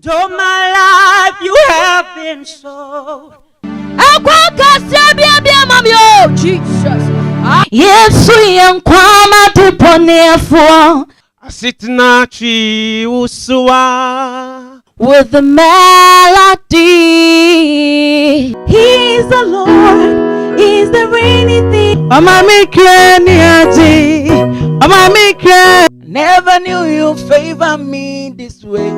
All my life you have been so. Jesus. Yes, we am kwama tiponefo. Asitnachi usua With the melody. He's the Lord. He's the rainy thing. Never knew you favor me this way.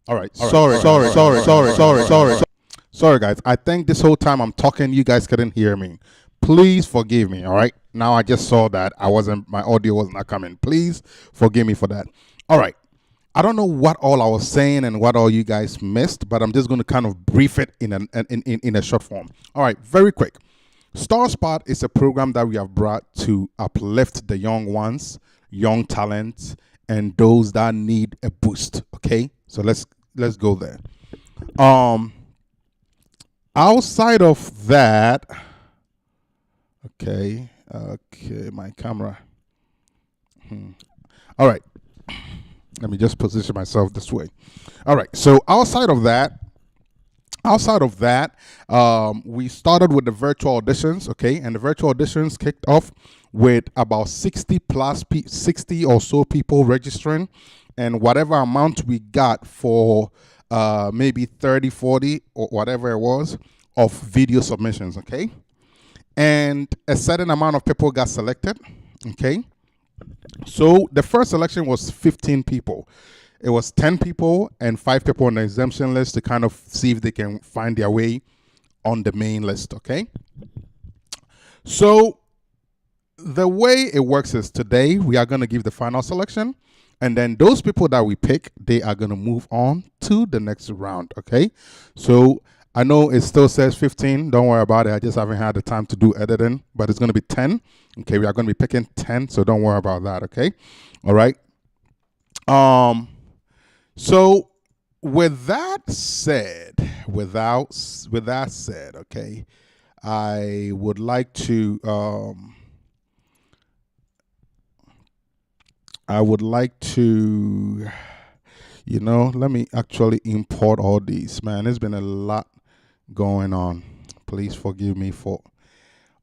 All right. Sorry, guys. I think this whole time I'm talking, you guys couldn't hear me. Please forgive me. All right. Now I just saw that my audio was not coming. Please forgive me for that. All right. I don't know what all I was saying and what all you guys missed, but I'm just going to kind of brief it in a short form. All right. Very quick. StarSpot is a program that we have brought to uplift the young ones, young talents, and those that need a boost. Okay, so let's go there. Outside of that, okay, my camera. All right, let me just position myself this way. All right, so outside of that, Outside of that, we started with the virtual auditions, okay, and the virtual auditions kicked off with about 60 or so people registering, and whatever amount we got for maybe 30, 40, or whatever it was of video submissions, okay, and a certain amount of people got selected, okay. So the first selection was 15 people. It was 10 people and 5 people on the exemption list to kind of see if they can find their way on the main list, okay? So the way it works is today we are going to give the final selection, and then those people that we pick, they are going to move on to the next round, okay? So I know it still says 15. Don't worry about it. I just haven't had the time to do editing, but it's going to be 10. Okay, we are going to be picking 10, so don't worry about that, okay? All right. So with that said, okay, I would like to let me actually import all these. Man, there's been a lot going on. Please forgive me for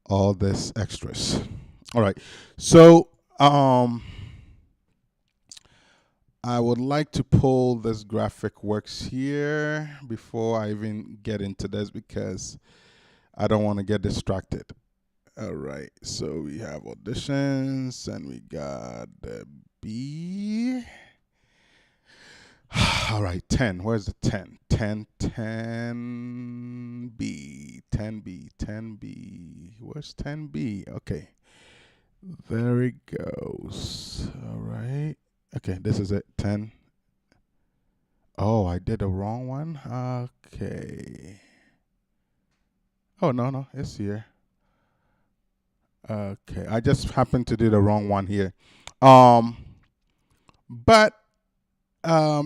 all this extras. All right. So, I would like to pull this graphic works here before I even get into this because I don't want to get distracted. All right, so we have auditions and we got the B. All right, 10. Where's the 10? 10, 10B, 10B, 10B. Where's 10B? Okay, there it goes. All right. Okay, this is it, 10. Oh, I did the wrong one? Okay. Oh, no, it's here. Okay, I just happened to do the wrong one here. But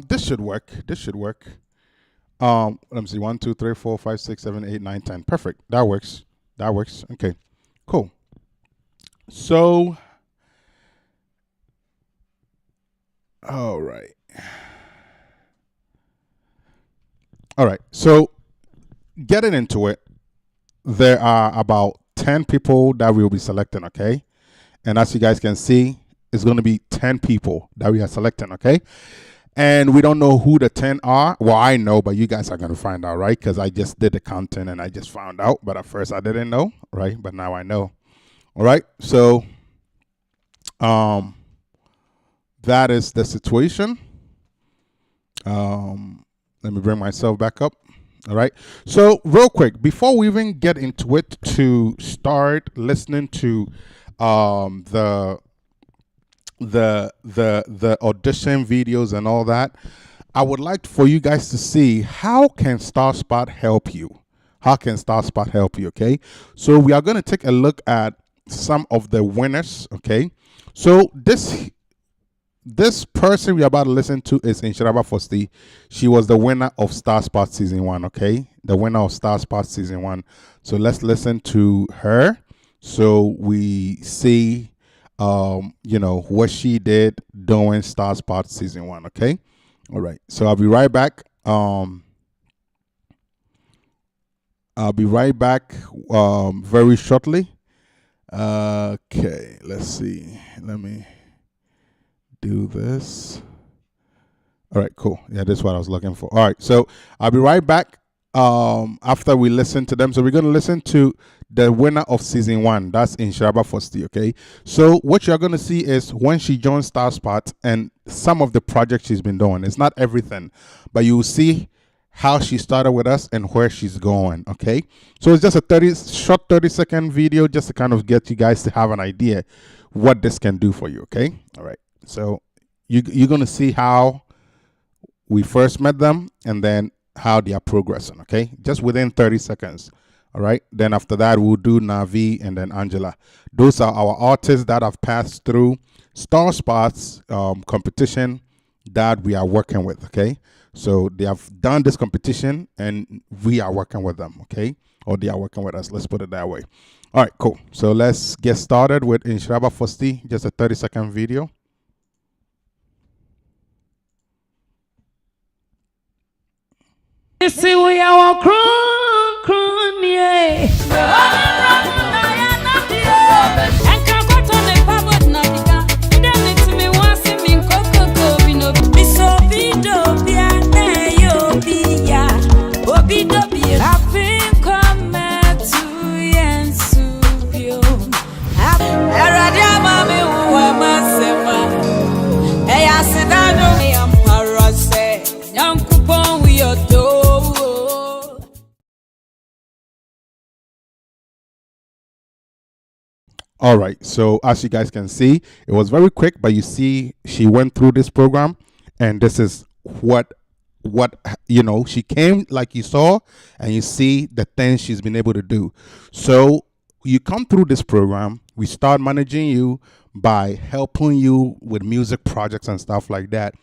this should work. Let me see, 1, 2, 3, 4, 5, 6, 7, 8, 9, 10. Perfect, that works. Okay, cool. So, all right, so getting into it, there are about 10 people that we'll be selecting, okay? And as you guys can see, it's going to be 10 people that we are selecting, okay? And we don't know who the 10 are. Well, I know, but you guys are going to find out, right? Because I just did the counting and I just found out. But at first I didn't know, right? But now I know. All right. So that is the situation. Let me bring myself back up. All right. So real quick, before we even get into it, to start listening to the audition videos and all that, I would like for you guys to see how can StarSpot help you. Okay, so we are going to take a look at some of the winners. Okay, so this person we're about to listen to is Inshiraba Fosti. She was the winner of StarSpot Season 1, okay? The winner of StarSpot Season 1. So let's listen to her so we see what she did doing StarSpot Season 1, okay? All right, so I'll be right back. Very shortly. Okay, let's see. Let me do this. All right, cool. Yeah, this is what I was looking for. All right, so I'll be right back after we listen to them. So we're going to listen to the winner of Season 1. That's Inshiraba Fosti, okay? So what you're going to see is when she joined StarSpot and some of the projects she's been doing. It's not everything, but you will see how she started with us and where she's going, okay? So it's just a 30-second video just to kind of get you guys to have an idea what this can do for you, okay? All right, so you're going to see how we first met them and then how they are progressing, okay? Just within 30 seconds, all right? Then after that, we'll do Navi and then Angela. Those are our artists that have passed through StarSpot's competition that we are working with, okay? So they have done this competition and we are working with them, okay? Or they are working with us, let's put it that way. All right, cool. So let's get started with Inshiraba Fosti, just a 30-second video. You see we our crew. All right. So as you guys can see, it was very quick, but you see, she went through this program, and this is what she came like you saw, and you see the things she's been able to do. So you come through this program, we start managing you by helping you with music projects and stuff like that.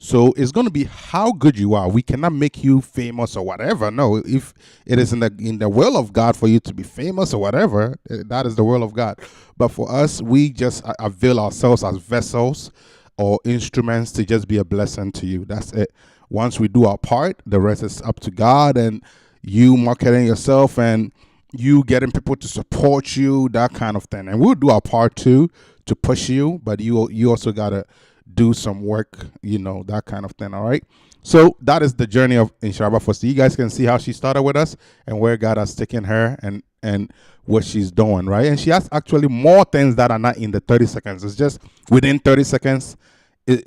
So it's going to be how good you are. We cannot make you famous or whatever. No, if it is in the will of God for you to be famous or whatever, that is the will of God. But for us, we just avail ourselves as vessels or instruments to just be a blessing to you. That's it. Once we do our part, the rest is up to God, and you marketing yourself and you getting people to support you, that kind of thing. And we'll do our part too to push you, but you also gotta do some work, that kind of thing. All right. So that is the journey of Insharaba Foster. You guys can see how she started with us and where God has taken her and what she's doing, right? And she has actually more things that are not in the 30 seconds. It's just within 30 seconds.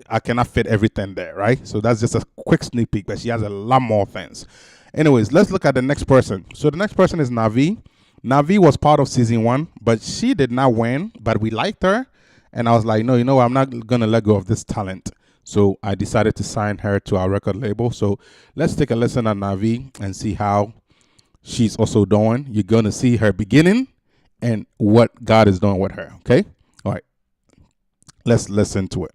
I cannot fit everything there, right? So that's just a quick sneak peek, but she has a lot more things. Anyways, let's look at the next person. So the next person is Navi. Navi was part of season 1, but she did not win, but we liked her. And I was like, no, I'm not going to let go of this talent. So I decided to sign her to our record label. So let's take a listen at Navi and see how she's also doing. You're going to see her beginning and what God is doing with her, okay? All right, let's listen to it.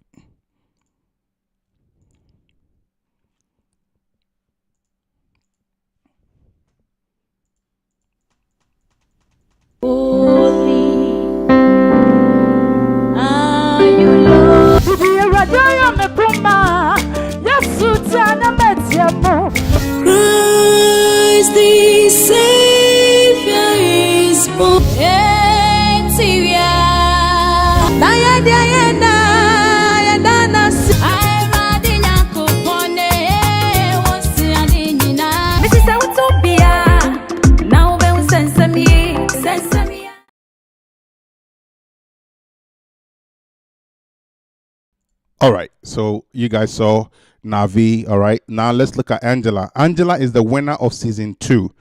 Christ the Savior is born. All right, so you guys saw Navi. All right, now let's look at Angela. Angela is the winner of season 2.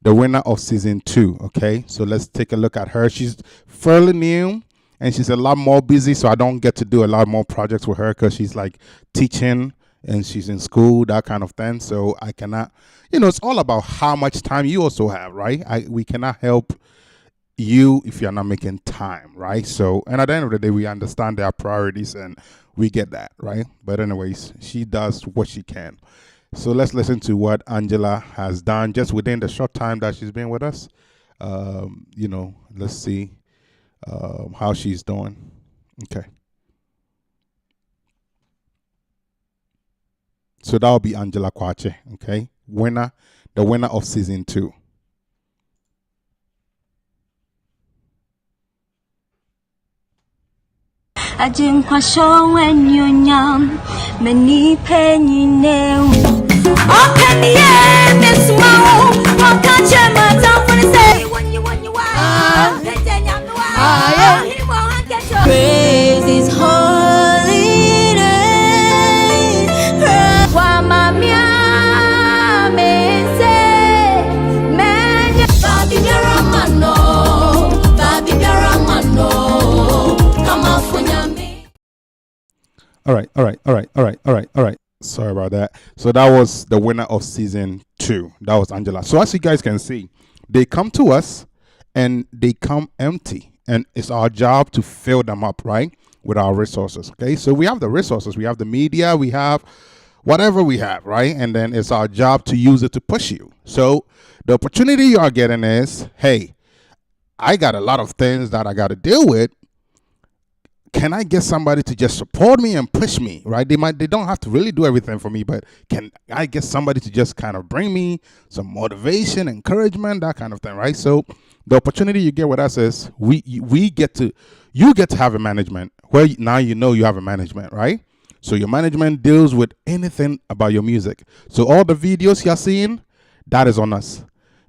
The winner of season 2. Okay, so let's take a look at her. She's fairly new and she's a lot more busy, so I don't get to do a lot more projects with her because she's like teaching and she's in school, that kind of thing. So I cannot, it's all about how much time you also have, right? We cannot help you if you're not making time, right? So, and at the end of the day, we understand their priorities and we get that, right? But anyways, she does what she can. So let's listen to what Angela has done just within the short time that she's been with us. Let's see how she's doing. Okay. So that'll be Angela Kwache, okay? The winner of season 2. Ajin kwasho when you nyam many penny new. Oh, can you miss wow? What can't you matter when I say when you are? Praise His holy name. Kwa mamia me say man baby Ramano, baby Ramano. Come on for All right. Sorry about that. So that was the winner of season 2. That was Angela. So as you guys can see, they come to us and they come empty. And it's our job to fill them up, right? With our resources. Okay. So we have the resources. We have the media. We have whatever we have, right? And then it's our job to use it to push you. So the opportunity you are getting is, hey, I got a lot of things that I got to deal with. Can I get somebody to just support me and push me, right? They don't have to really do everything for me, but can I get somebody to just kind of bring me some motivation, encouragement, that kind of thing, right? So the opportunity you get with us is you get to have a management where now you have a management, right? So your management deals with anything about your music. So all the videos you're seeing, that is on us.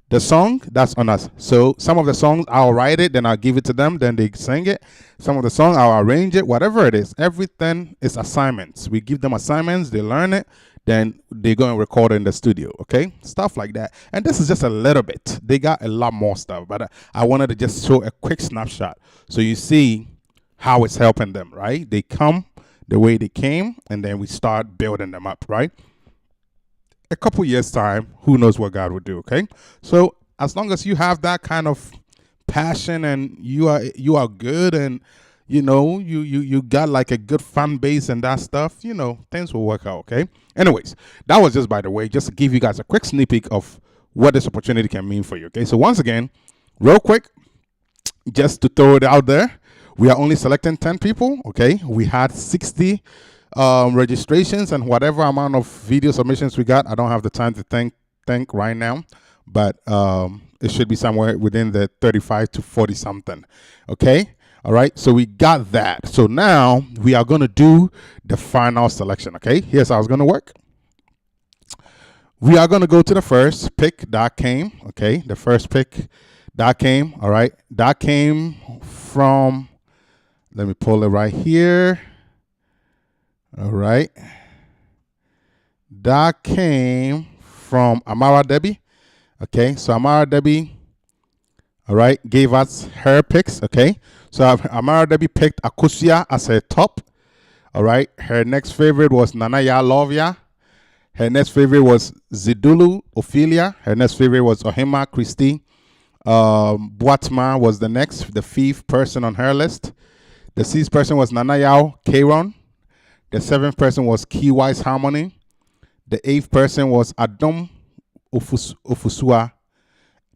The song, that's on us. So some of the songs, I'll write it, then I'll give it to them, then they sing it. Some of the songs, I'll arrange it, whatever it is. Everything is assignments. We give them assignments, they learn it, then they go and record in the studio, okay? Stuff like that. And this is just a little bit. They got a lot more stuff, but I wanted to just show a quick snapshot so you see how it's helping them, right? They come the way they came, and then we start building them up, right? A couple years time, who knows what God will do, okay? So as long as you have that kind of passion and you are good, and you know you got like a good fan base and that stuff, you know, things will work out, okay? Anyways, that was just by the way, just to give you guys a quick sneak peek of what this opportunity can mean for you, okay? So once again, real quick, just to throw it out there, we are only selecting 10 people, okay? We had 60 registrations and whatever amount of video submissions we got. I don't have the time to think right now, but it should be somewhere within the 35 to 40 something, okay? All right, so we got that. So now we are going to do the final selection, okay? Here's how it's going to work. We are going to go to the first pick that came, okay? The first pick that came, all right? That came from, let me pull it right here. All right. That came from Amara Debbie. Okay, so Amara Debbie, all right, gave us her picks, okay? So Amara Debbie picked Akusia as her top, all right? Her next favorite was Nanaya Lovia. Her next favorite was Zidulu Ophelia. Her next favorite was Ohima Christie. Boatma was the next, the 5th person on her list. The 6th person was Nanayao Kairon. The 7th person was Keywise Harmony. The 8th person was Adom Ofusua.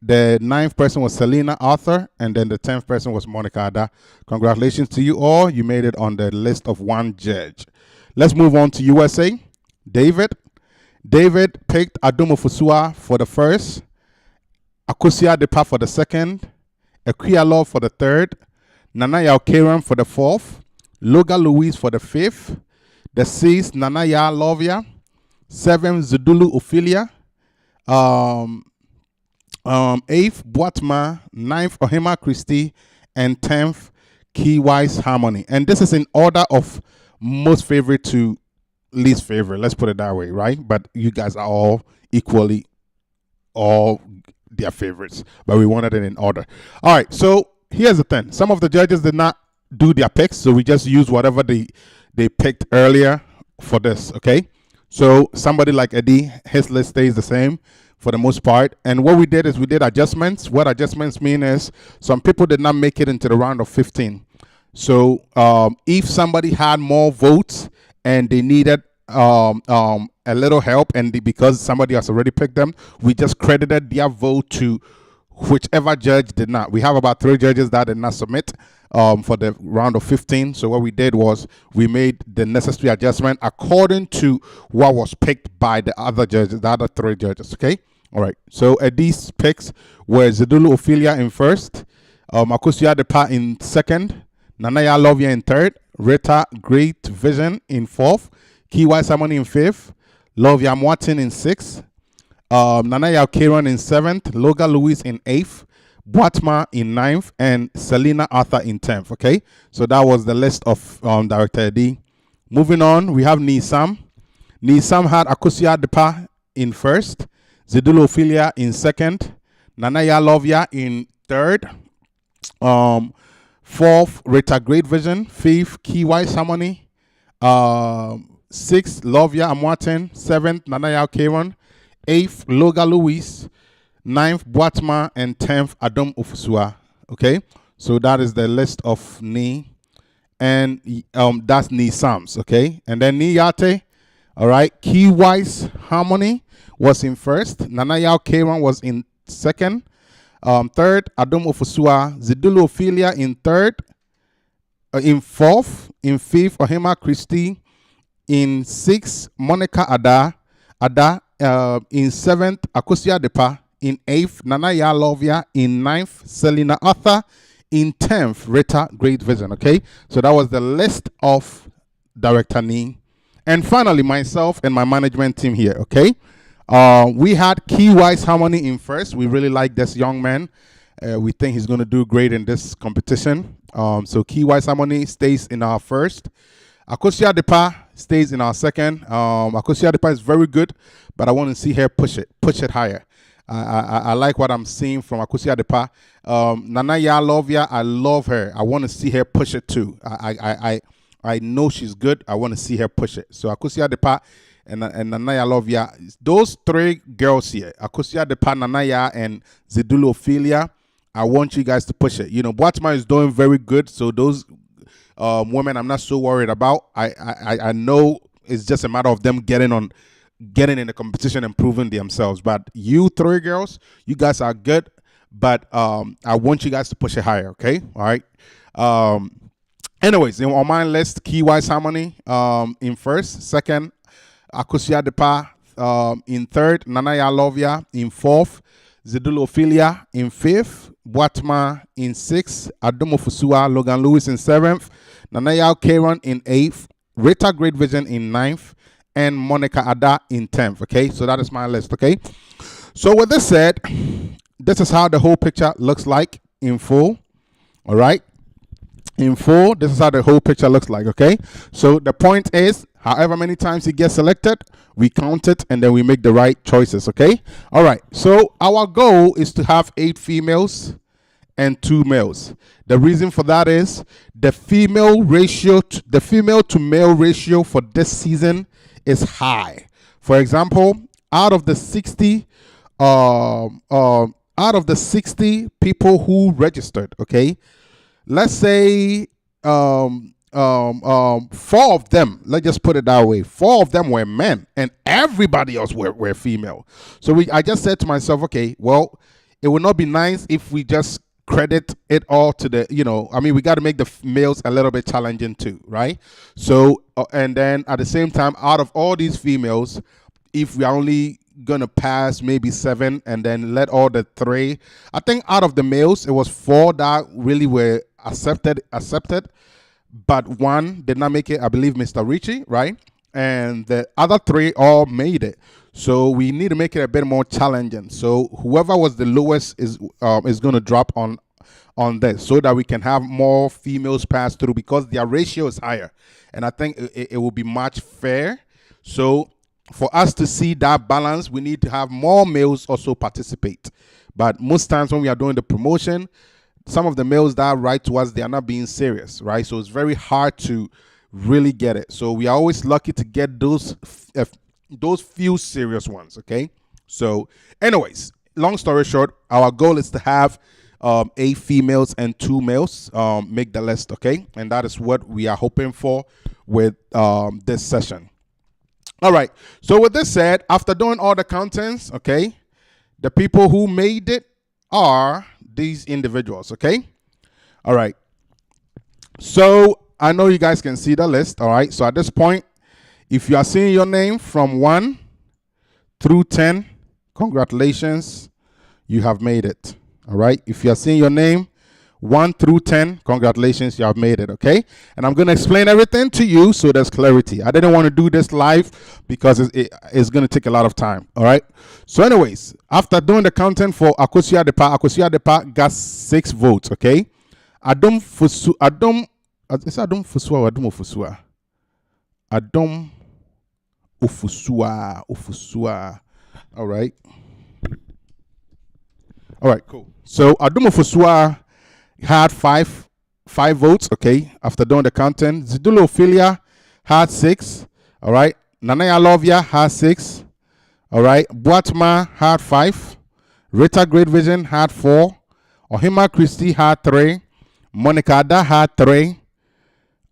The 9th person was Selena Arthur. And then the 10th person was Monica Ada. Congratulations to you all. You made it on the list of 1 judge. Let's move on to USA. David picked Adom Ofusua for the first. Akusia Depa for the second. Akuya Love for the third. Nanaya Kairon for the 4th. Loga Louise for the 5th. The 6th, Nanaya Lovia. 7th, Zudulu Ophelia. 8th, Boatma. 9th, Ohima Christie. And 10th, Keywise Harmony. And this is in order of most favorite to least favorite. Let's put it that way, right? But you guys are all equally all their favorites. But we wanted it in order. All right, so here's the thing. Some of the judges did not do their picks, so we just use whatever they picked earlier for this, okay? So somebody like Eddie, his list stays the same for the most part. And what we did is we did adjustments. What adjustments mean is some people did not make it into the round of 15. So if somebody had more votes and they needed a little help, and because somebody has already picked them, we just credited their vote to whichever judge did not. We have about 3 judges that did not submit for the round of 15. So what we did was we made the necessary adjustment according to what was picked by the other judges, the other 3 judges, okay? All right. So these picks were Zidulu Ophelia in first, Akusia Depa in second, Nanaya Lovia in third, Rita Great Vision in fourth, Kiwai Simon in fifth, Lovia Martin in sixth, Nanaya Kairon in seventh, Loga Louise in eighth, Boatma in ninth, and Selena Arthur in 10th. Okay, so that was the list of Director Eddie. Moving on, we have Nisam. Nisam had Akusia Depa in first, Zidulu Ophelia in second, Nanaya Lovia in third, fourth, Rita Great Vision, fifth, Keywise Harmony, sixth, Lovia Amwaten, seventh, Nanaya Kairon, eighth, Loga Louise, ninth, Boatma, and 10th, Adom Ofusua. Okay, so that is the list of Ni, and that's Ni Sams. Okay, and then Ni Yate. All right, Keywise Harmony was in first, Nanaya Kairon was in second, third, Adom Ofusua, Zidulu Ophelia in third, in fourth, in fifth, Ohima Christie, in sixth, Monica Ada, in seventh, Akusia Depa, in eighth, Nanaya Lovia, in ninth, Selena Arthur, in 10th, Rita Great Vision. Okay, so that was the list of Director Ni. And finally, myself and my management team here. Okay, we had Keywise Harmony in first. We really like this young man. We think he's going to do great in this competition. So Keywise Harmony stays in our first. Akusia Depa stays in our second. Akosia Adepa is very good, but I want to see her push it higher. I like what I'm seeing from Akosia Adepa. Nana Ya love ya. I love her. I want to see her push it too. I know she's good. I want to see her push it. So Akosia Adepa and Nanaya love ya. Those three girls here, Akosia Adepa, Nanaya, and Zedulu Ophelia, I want you guys to push it. You know, Boatma is doing very good. So those women, I'm not so worried about. I know it's just a matter of them getting in the competition and proving themselves. But you three girls, you guys are good. But I want you guys to push it higher. Okay, all right. Anyways, on my list, Key Wise Harmony in first, second, Akosia Adepa in third, Nanaya Lovia in fourth, Zedulu Ophelia in fifth, Boatma in sixth, Adomo Fusua, Logan Lewis in seventh, Nanaya Karen in eighth, Rita Great Vision in ninth, and Monica Ada in 10th. Okay, so that is my list. Okay, so with this said, this is how the whole picture looks like in full. All right, in full, this is how the whole picture looks like. Okay, so the point is, however many times you get selected, we count it and then we make the right choices. Okay, all right, so our goal is to have 8 females and 2 males. The reason for that is the female to male ratio for this season is high. For example, out of the 60 people who registered, okay, let's say 4 of them, let's just put it that way, 4 of them were men and everybody else were female. So I just said to myself, okay, well, it would not be nice if we just credit it all to the, we got to make the males a little bit challenging too, right? So, and then at the same time, out of all these females, if we are only gonna pass maybe 7 and then let all the 3, I think out of the males, it was 4 that really were accepted, but 1 did not make it, I believe Mr. Richie, right? And the other 3 all made it. So we need to make it a bit more challenging. So whoever was the lowest is going to drop on this, so that we can have more females pass through, because their ratio is higher, and I think it will be much fair. So for us to see that balance, we need to have more males also participate. But most times when we are doing the promotion, some of the males that write to us, they are not being serious, right? So it's very hard to really get it. So we are always lucky to get those few serious ones. Okay, so anyways, long story short, our goal is to have 8 females and 2 males make the list. Okay, and that is what we are hoping for with this session. All right, so with this said, after doing all the contents, okay, the people who made it are these individuals. Okay, all right, so I know you guys can see the list. All right, so at this point, if you are seeing your name from 1 through 10, congratulations, you have made it. All right. If you are seeing your name 1 through 10, congratulations, you have made it. Okay. And I'm going to explain everything to you so there's clarity. I didn't want to do this live because it's going to take a lot of time. All right. So anyways, after doing the content for Akosia Adepa got 6 votes. Okay. Adom Ofusua. All right. All right, cool. So Adom Ofusua had 5 votes, okay, after doing the content. Zedulu Ophelia had 6. All right. Nanaya Lovia had 6. All right. Boatma had 5. Rita Great Vision had 4. Ohima Christie had 3. Monica Ada had 3.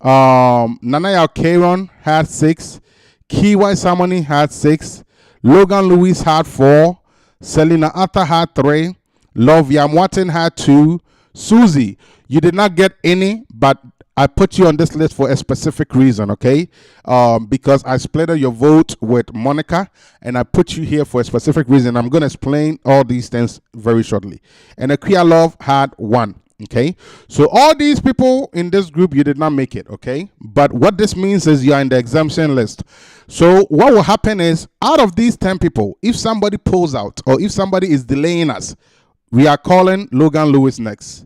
Nanaya Karen had 6. Kiwai Samoni had 6. Logan Lewis had 4. Selena Atta had 3. Love Yamwatin had 2. Susie, you did not get any, but I put you on this list for a specific reason, okay? Because I split your vote with Monica, and I put you here for a specific reason. I'm going to explain all these things very shortly. And Akia Love had 1. Okay, so all these people in this group, you did not make it. Okay, but what this means is you are in the exemption list. So what will happen is, out of these 10 people, if somebody pulls out or if somebody is delaying us, we are calling Logan Lewis next.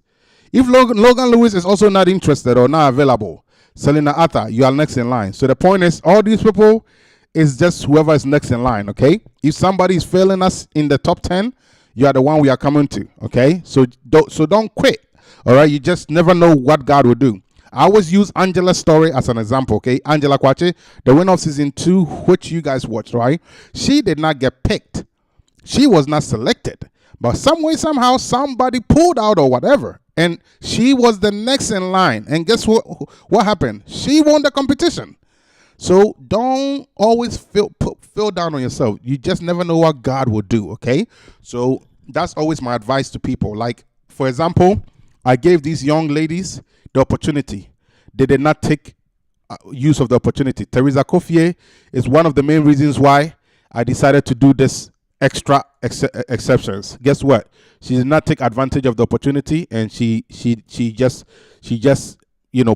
If Logan Lewis is also not interested or not available, Selena Arthur, you are next in line. So the point is, all these people is just whoever is next in line, okay? If somebody is failing us in the top 10, you are the one we are coming to, okay? So don't quit, all right? You just never know what God will do. I always use Angela's story as an example, okay? Angela Kwache, the winner of season 2, which you guys watched, right? She did not get picked. She was not selected. But some way, somehow, somebody pulled out or whatever. And she was the next in line. And guess what happened? She won the competition. So don't always feel down on yourself. You just never know what God will do, okay? So that's always my advice to people. Like, for example, I gave these young ladies the opportunity. They did not take use of the opportunity. Teresa Kofie is one of the main reasons why I decided to do this extra exceptions. Guess what? She did not take advantage of the opportunity, and she just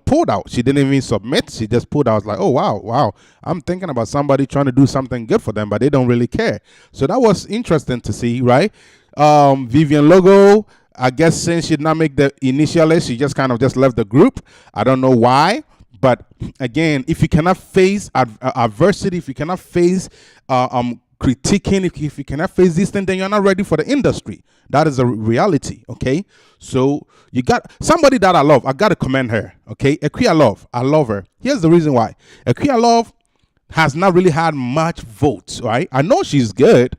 pulled out. She didn't even submit. She just pulled out. I was like, oh wow, I'm thinking about somebody trying to do something good for them, but they don't really care. So that was interesting to see, right? Vivian Logo, I guess since she did not make the initial list, she just kind of just left the group. I don't know why. But again, if you cannot face adversity, if you cannot face critiquing, if you cannot face this thing, then you're not ready for the industry. That is a reality, okay? So you got somebody that I love. I got to commend her, okay? Equia Love, I love her. Here's the reason why. Equia Love has not really had much votes, right? I know she's good,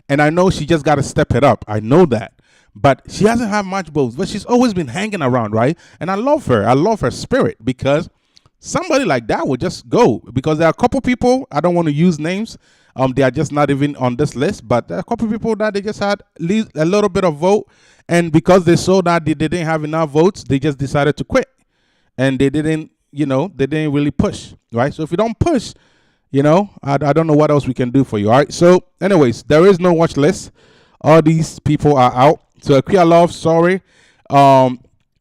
and I know she just got to step it up. I know that. But she hasn't had much votes, but she's always been hanging around, right? And I love her. I love her spirit, because somebody like that would just go, because there are a couple people, I don't want to use names, they are just not even on this list, but there are a couple people that they just had a little bit of vote, and because they saw that they didn't have enough votes, they just decided to quit, and they didn't really push, right? So if you don't push, I don't know what else we can do for you, all right? So anyways, there is no watch list. All these people are out. So Aquia Love, sorry,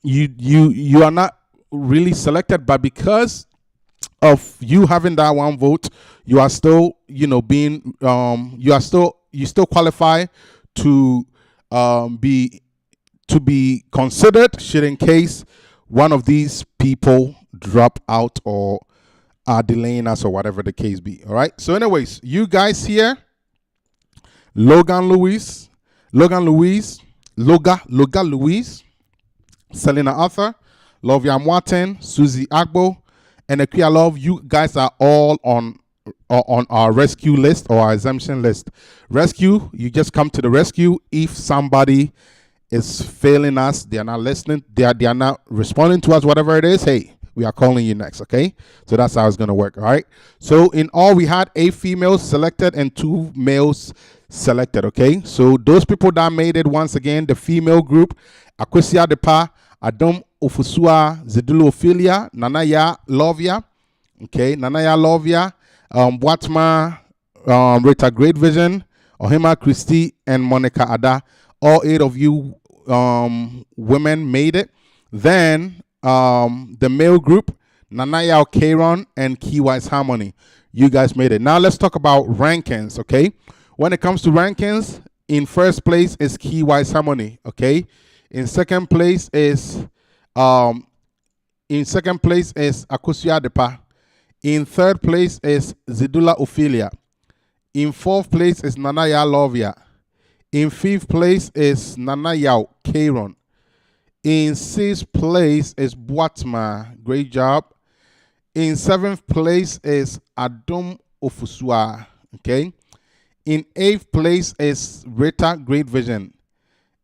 you are not really selected, but because of you having that one vote, you are still you still qualify to be considered, should in case one of these people drop out or are delaying us or whatever the case be. All right, so anyways, you guys here, Loga Louise, Selena Arthur, Lovia Martin, Susie Agbo, and Aquia Love, you guys are all on our rescue list or our exemption list. Rescue, you just come to the rescue if somebody is failing us, they are not listening, they are not responding to us, whatever it is, hey, we are calling you next, okay? So that's how it's going to work, all right? So in all, we had 8 females selected and 2 males selected, okay? So those people that made it, once again, the female group, Akwisia Depa, Adom Ofusua, Zedulu Ophelia, Nanaya Lovia, okay, Nanaya Lovia, Watma, Rita Great Vision, Ohima Christie, and Monica Ada. All 8 of you women made it. Then the male group, Nanaya Kairon and Key Wise Harmony. You guys made it. Now let's talk about rankings, okay? When it comes to rankings, in first place is Key Wise Harmony, okay? In second place is Akosia Depa. In third place is Zedula Ophelia. In fourth place is Nanaya Lovia. In fifth place is Nanaya Kairon. In sixth place is Boatma. Great job. In seventh place is Adom Ofusua. Okay. In eighth place is Rita Great Vision.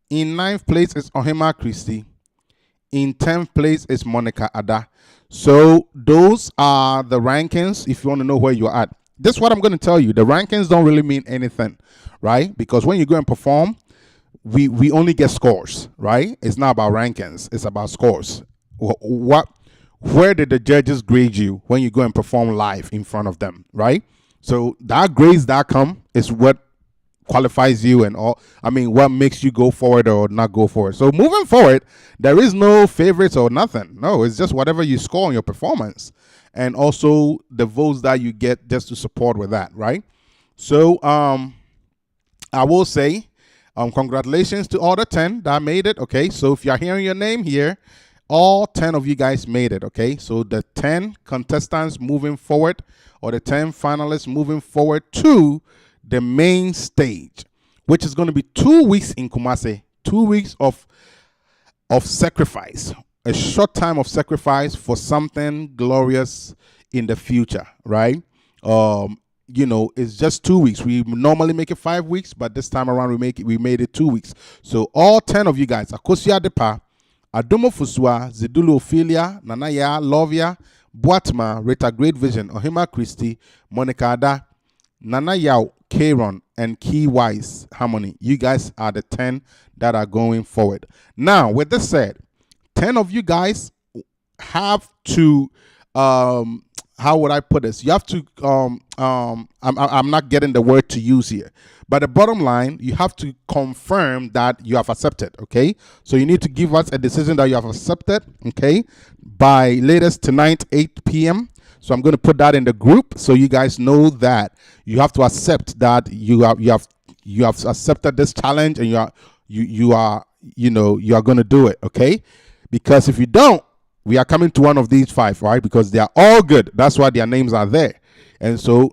In ninth place is Ohima Christie. In 10th place is Monica Ada. So those are the rankings if you want to know where you're at. This is what I'm going to tell you. The rankings don't really mean anything, right? Because when you go and perform, we only get scores, right? It's not about rankings. It's about scores. Where did the judges grade you when you go and perform live in front of them, right? So that grades that come is what qualifies you and all. I mean, what makes you go forward or not go forward. So moving forward, there is no favorites or nothing. No, it's just whatever you score on your performance and also the votes that you get just to support with that, right? So I will say congratulations to all the 10 that made it. Okay, so if you're hearing your name here all 10 of you guys made it, okay? So the 10 contestants moving forward, or the 10 finalists moving forward to the main stage, which is going to be 2 weeks in Kumasi, 2 weeks of sacrifice, a short time of sacrifice for something glorious in the future, right? It's just 2 weeks. We normally make it 5 weeks, but this time around we made it 2 weeks. So all 10 of you guys, Akosia Depa, Adomo Fusua, Zidulu Ophelia, Nanaya, Lovia, Boatma, Rita Great Vision, Ohima Christie, Monica Ada, Nana Yao, Kieron, and Key Wise Harmony. You guys are the 10 that are going forward. Now, with this said, 10 of you guys have to, how would I put this? You have to, I'm not getting the word to use here. But the bottom line, you have to confirm that you have accepted, okay? So you need to give us a decision that you have accepted, okay, by latest tonight, 8 p.m. So I'm going to put that in the group so you guys know that you have to accept that you have accepted this challenge, and you are going to do it, okay? Because if you don't, we are coming to one of these 5, right? Because they are all good. That's why their names are there. And so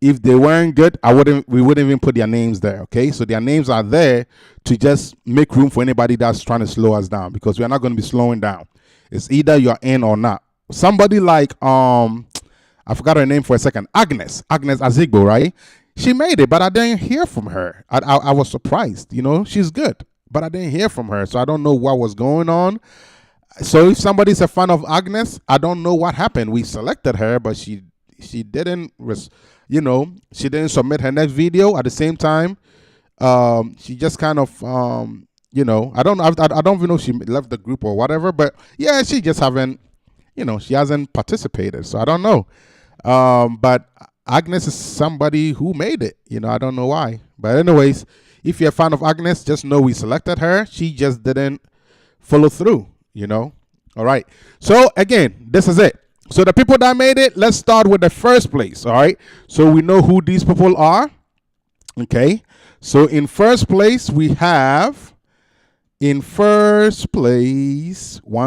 if they weren't good, we wouldn't even put their names there, okay? So their names are there to just make room for anybody that's trying to slow us down, because we are not going to be slowing down. It's either you're in or not. Somebody like, I forgot her name for a second, Agnes Azigbo, right? She made it, but I didn't hear from her. I was surprised, she's good, but I didn't hear from her. So I don't know what was going on. So if somebody's a fan of Agnes, I don't know what happened. We selected her, but she didn't, she didn't submit her next video at the same time. She just kind of, I don't even know if she left the group or whatever, but yeah, she just haven't, she hasn't participated. So I don't know. But Agnes is somebody who made it, I don't know why. But anyways, if you're a fan of Agnes, just know we selected her. She just didn't follow through, All right. So again, this is it. So the people that made it, let's start with the first place. All right. So we know who these people are. Okay. So in first place, we have, one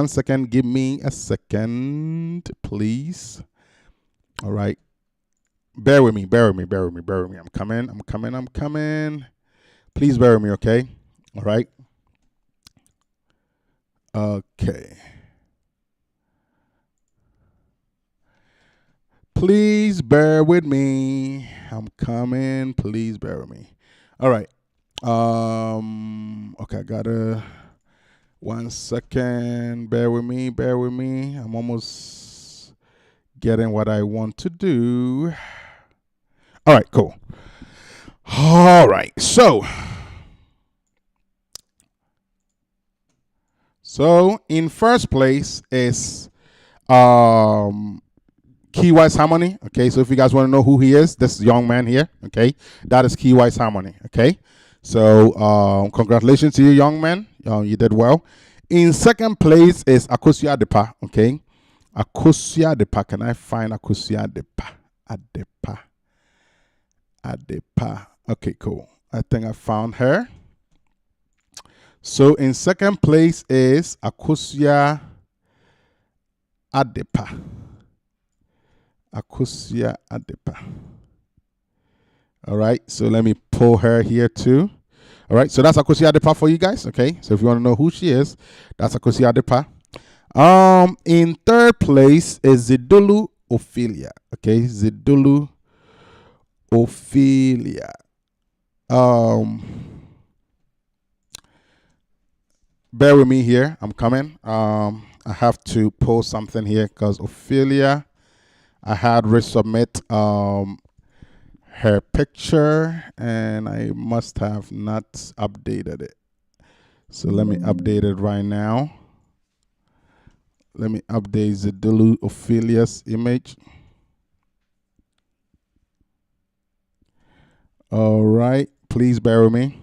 second, give me a second, please. All right. Bear with me. I'm coming. Please bear with me, okay? All right. Okay. Please bear with me. I'm coming. Please bear with me. All right. Okay, I gotta, 1 second. Bear with me. I'm almost getting what I want to do. All right, cool. All right. So in first place is Key Wise Harmony. Okay, so if you guys want to know who he is, this young man here, okay, that is Key Wise Harmony. Okay, so congratulations to you, young man. You did well. In second place is Akosia Depa. Okay, Akosia Depa. Can I find Akosia Depa? Adepa. Okay, cool. I think I found her. So in second place is Akosia Adepa. Akosia Adepa. All right, so let me pull her here too. All right, so that's Akosia Adepa for you guys. Okay, so if you want to know who she is, that's Akosia Adepa. In third place is Zidulu Ophelia. Okay, Zidulu Ophelia. Bear with me here. I'm coming. I have to post something here because Ophelia, I had resubmit her picture and I must have not updated it. So let me update it right now. Let me update Zidulu Ophelia's image. All right, please bear with me.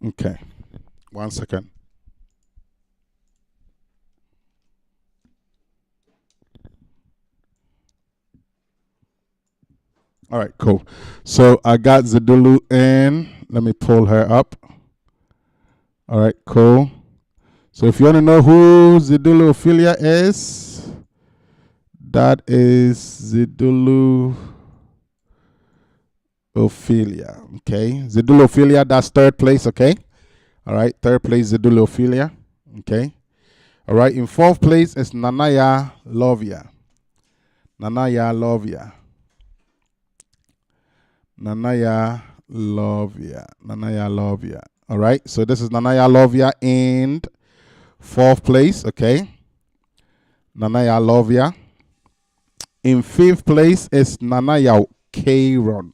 Okay, 1 second. All right, cool. So I got Zidulu in. Let me pull her up. All right, cool. So if you want to know who Zidulu Ophelia is, that is Zidulu Ophelia. Okay, Zidulu Ophelia, that's third place. Okay, all right, third place Zidulu Ophelia. Okay, all right. In fourth place is Nanaya Lovia. Nanaya Lovia. Nanaya Lovia. Nanaya Lovia. All right, so this is Nanaya Lovia in fourth place. Okay, Nanaya Lovia. In fifth place is Nanaya Kron.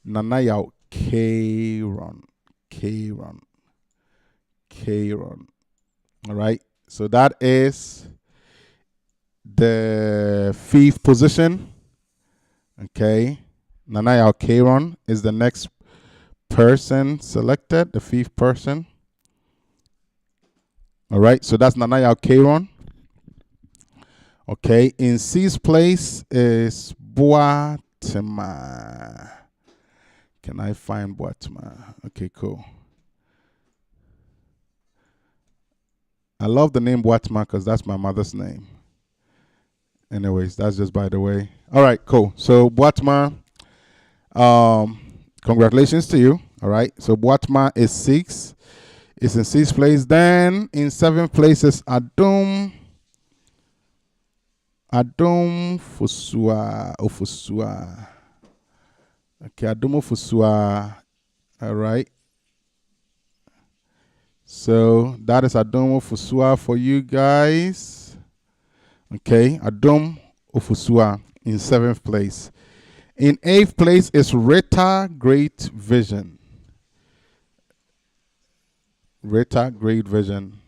Nanaya Kron. Kron. Kron. All right, so that is the fifth position. Okay, Nanaya Kron is the next person selected, the fifth person. All right, so that's Nanaya Kron. Okay, in sixth place is Boatema. Can I find Boatema? Okay, cool. I love the name Boatema because that's my mother's name. Anyways, that's just by the way. All right, cool. So Boatema, congratulations to you. All right, so Boatema is six. It's in sixth place. Then in seventh place is Adum Fusua. Okay, Adum Fusua. All right. So that is Adum Fusua for you guys. Okay, Adum Fusua in seventh place. In eighth place is Rita Great Vision. Rita Great Vision.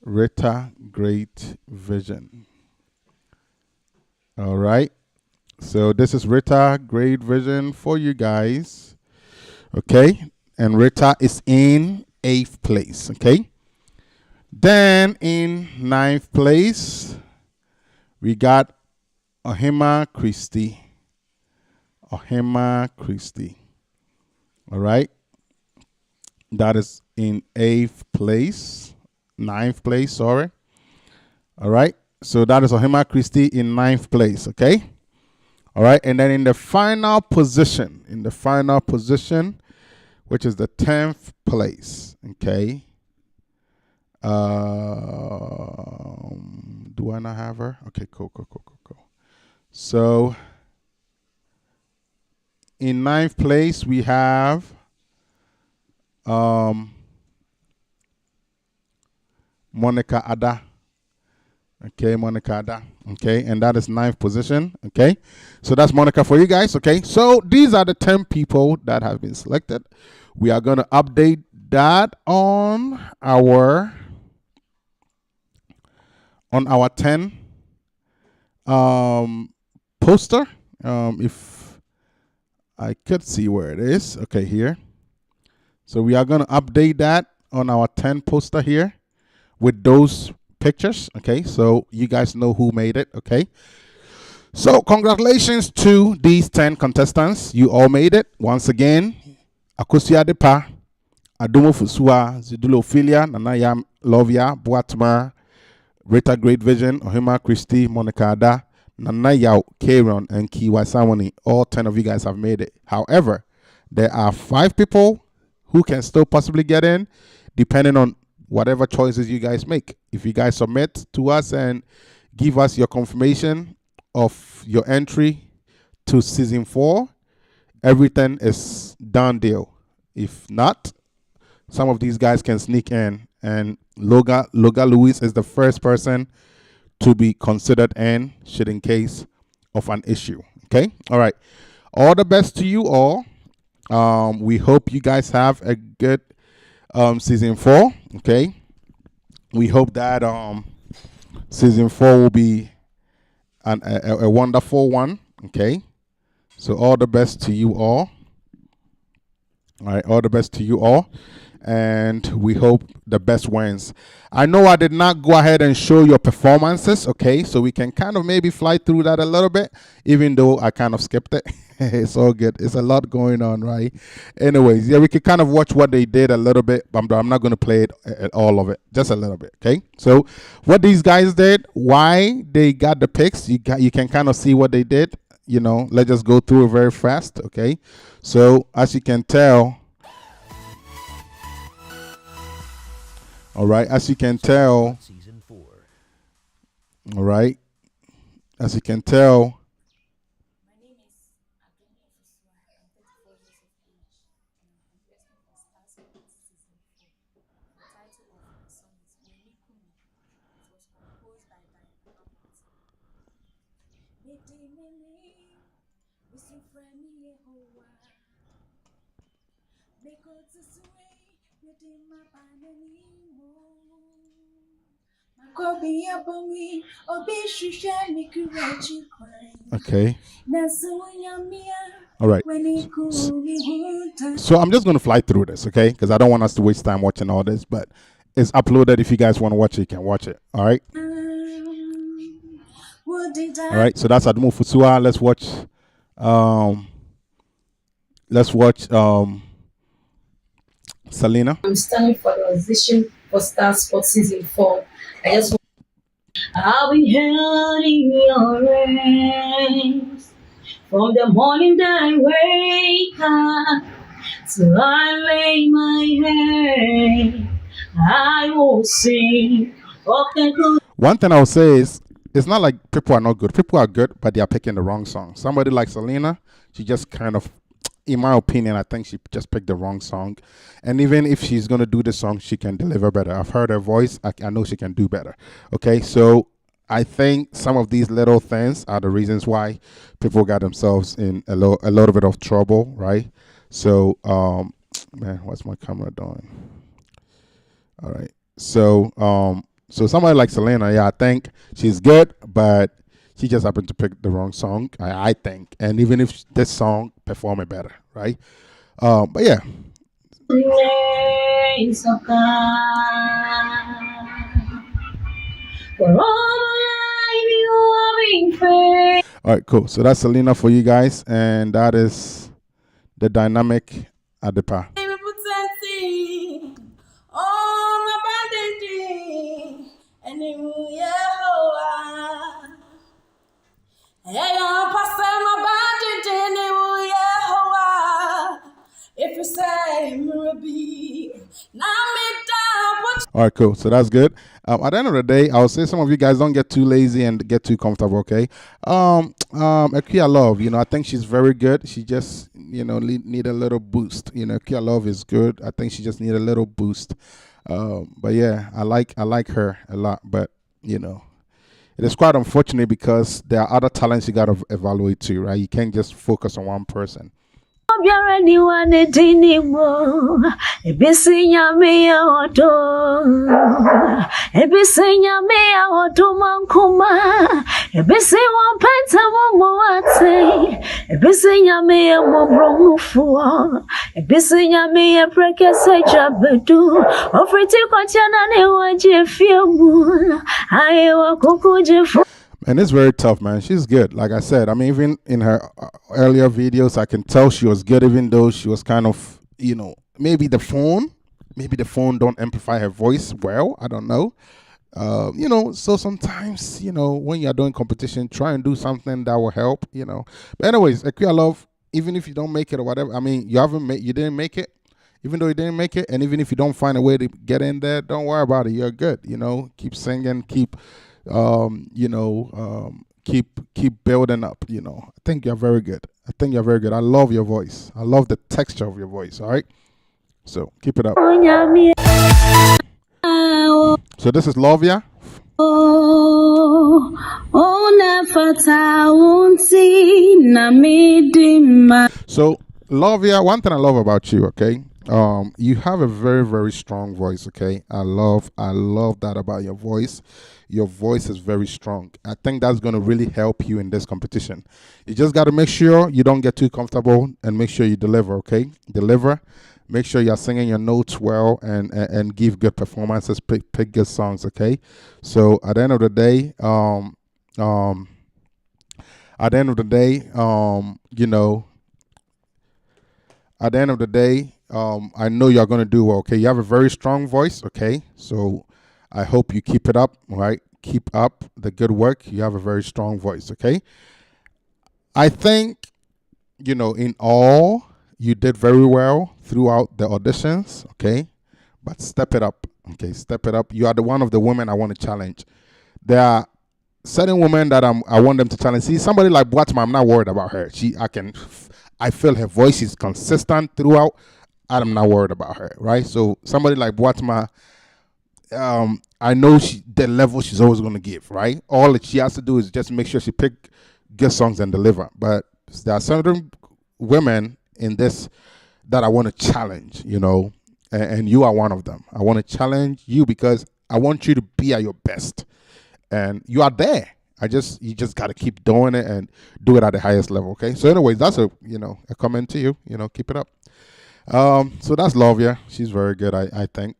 Rita Great Vision. All right. So this is Rita Great Vision for you guys. Okay. And Rita is in eighth place. Okay. Then in ninth place, we got Ohima Christie. Ohima Christie. All right. That is in eighth place. Ninth place, sorry. All right. So that is Ohima Christie in ninth place. Okay. All right. And then in the final position, which is the 10th place. Okay. Do I not have her? Okay, cool. So in ninth place, we have Monica Ada. Okay, Monica Ada. Okay, and that is ninth position. Okay, so that's Monica for you guys. Okay, so these are the 10 people that have been selected. We are going to update that on our 10 poster. If I could see where it is. Okay, here. So we are going to update that on our 10 poster here with those pictures. Okay, so you guys know who made it. Okay, so congratulations to these 10 contestants. You all made it. Once again, Akosia Depa, Adumo Fusua, Zidulu Ophelia, Nanaya Lovia, Boatema, Rita Great Vision, Ohima Christie, Monica Ada, Nanaya Kron, and Kiwa Samoni. All 10 of you guys have made it. However, there are 5 people who can still possibly get in, depending on whatever choices you guys make. If you guys submit to us and give us your confirmation of your entry to season 4, everything is done deal. If not, some of these guys can sneak in, and Loga Lewis is the first person to be considered in, should in case of an issue. Okay, all right. All the best to you all. We hope you guys have a good season 4. Okay, we hope that season 4 will be a wonderful one. Okay, so all the best to you all. All right, all the best to you all. and we hope the best wins. I know I did not go ahead and show your performances, okay? So we can kind of maybe fly through that a little bit, even though I kind of skipped it. It's all good. It's a lot going on, right? Anyways, yeah, we could kind of watch what they did a little bit, but I'm not going to play it all of it, just a little bit, okay? So what these guys did, why they got the picks, you can kind of see what they did. You know, let's just go through it very fast, okay? So as you can tell, all right, as you can tell, all right, as you can tell, okay. All right. So I'm just going to fly through this, okay? Because I don't want us to waste time watching all this, but it's uploaded. If you guys want to watch it, you can watch it. All right. All right. So that's Adumo Fusua. Let's watch Selena. I'm standing for the audition for StarSpot season 4. I'll be held in your rays from the morning that I wake up till I lay my head. I will sing of the good. One thing I would say is, it's not like people are not good. People are good, but they are picking the wrong song. Somebody like Selena, she just kind of, in my opinion, I think she just picked the wrong song. And even if she's going to do the song, she can deliver better. I've heard her voice. I know she can do better. Okay, so I think some of these little things are the reasons why people got themselves in a little bit of trouble, right? So, man, what's my camera doing? All right. So, so somebody like Selena, yeah, I think she's good, but she just happened to pick the wrong song, I think. And even if this song perform it better, right? But yeah. Grace of God. For all life you have been faithful. All right, cool. So that's Selena for you guys, and that is the dynamic Adepa. All right, cool. So that's good. At the end of the day, I would say some of you guys don't get too lazy and get too comfortable, okay? Akia Love, I think she's very good. She just, need a little boost. Akia Love is good. I think she just need a little boost. But yeah, I like her a lot. But, it is quite unfortunate because there are other talents you got to evaluate too, right? You can't just focus on one person. And it's very tough, man. She's good. Like I said, I mean, even in her earlier videos, I can tell she was good, even though she was kind of, maybe the phone don't amplify her voice well. I don't know. So sometimes, when you're doing competition, try and do something that will help, But anyways, Akia Love, even if you don't make it or whatever, I mean, you didn't make it. Even though you didn't make it, and even if you don't find a way to get in there, don't worry about it. You're good. Keep singing, keep keep building up. I think you're very good. I love your voice. I love the texture of your voice. All right, so keep it up. So this is Lovia. So Lovia, one thing I love about you, okay? You have a very, very strong voice, okay? I love that about your voice. Your voice is very strong. I think that's going to really help you in this competition. You just got to make sure you don't get too comfortable and make sure you deliver, okay? Deliver. Make sure you're singing your notes well and give good performances. Pick good songs. Okay. So at the end of the day, you know, at the end of the day, I know you're going to do well. Okay. You have a very strong voice. Okay. So I hope you keep it up. Right. Keep up the good work. You have a very strong voice. Okay. I think, in all, you did very well throughout the auditions. Okay. But step it up. Okay. Step it up. You are the one of the women I want to challenge. There are certain women that I want them to challenge. See, somebody like Boatma, I'm not worried about her. I feel her voice is consistent throughout. I'm not worried about her, right? So somebody like Boatma, I know the level she's always going to give, right? All that she has to do is just make sure she pick good songs and deliver. But there are certain women in this that I want to challenge, and you are one of them. I want to challenge you because I want you to be at your best. And you are there. You just got to keep doing it and do it at the highest level. Okay. So anyways, that's a comment to you, keep it up. So that's Lovia. She's very good. I think.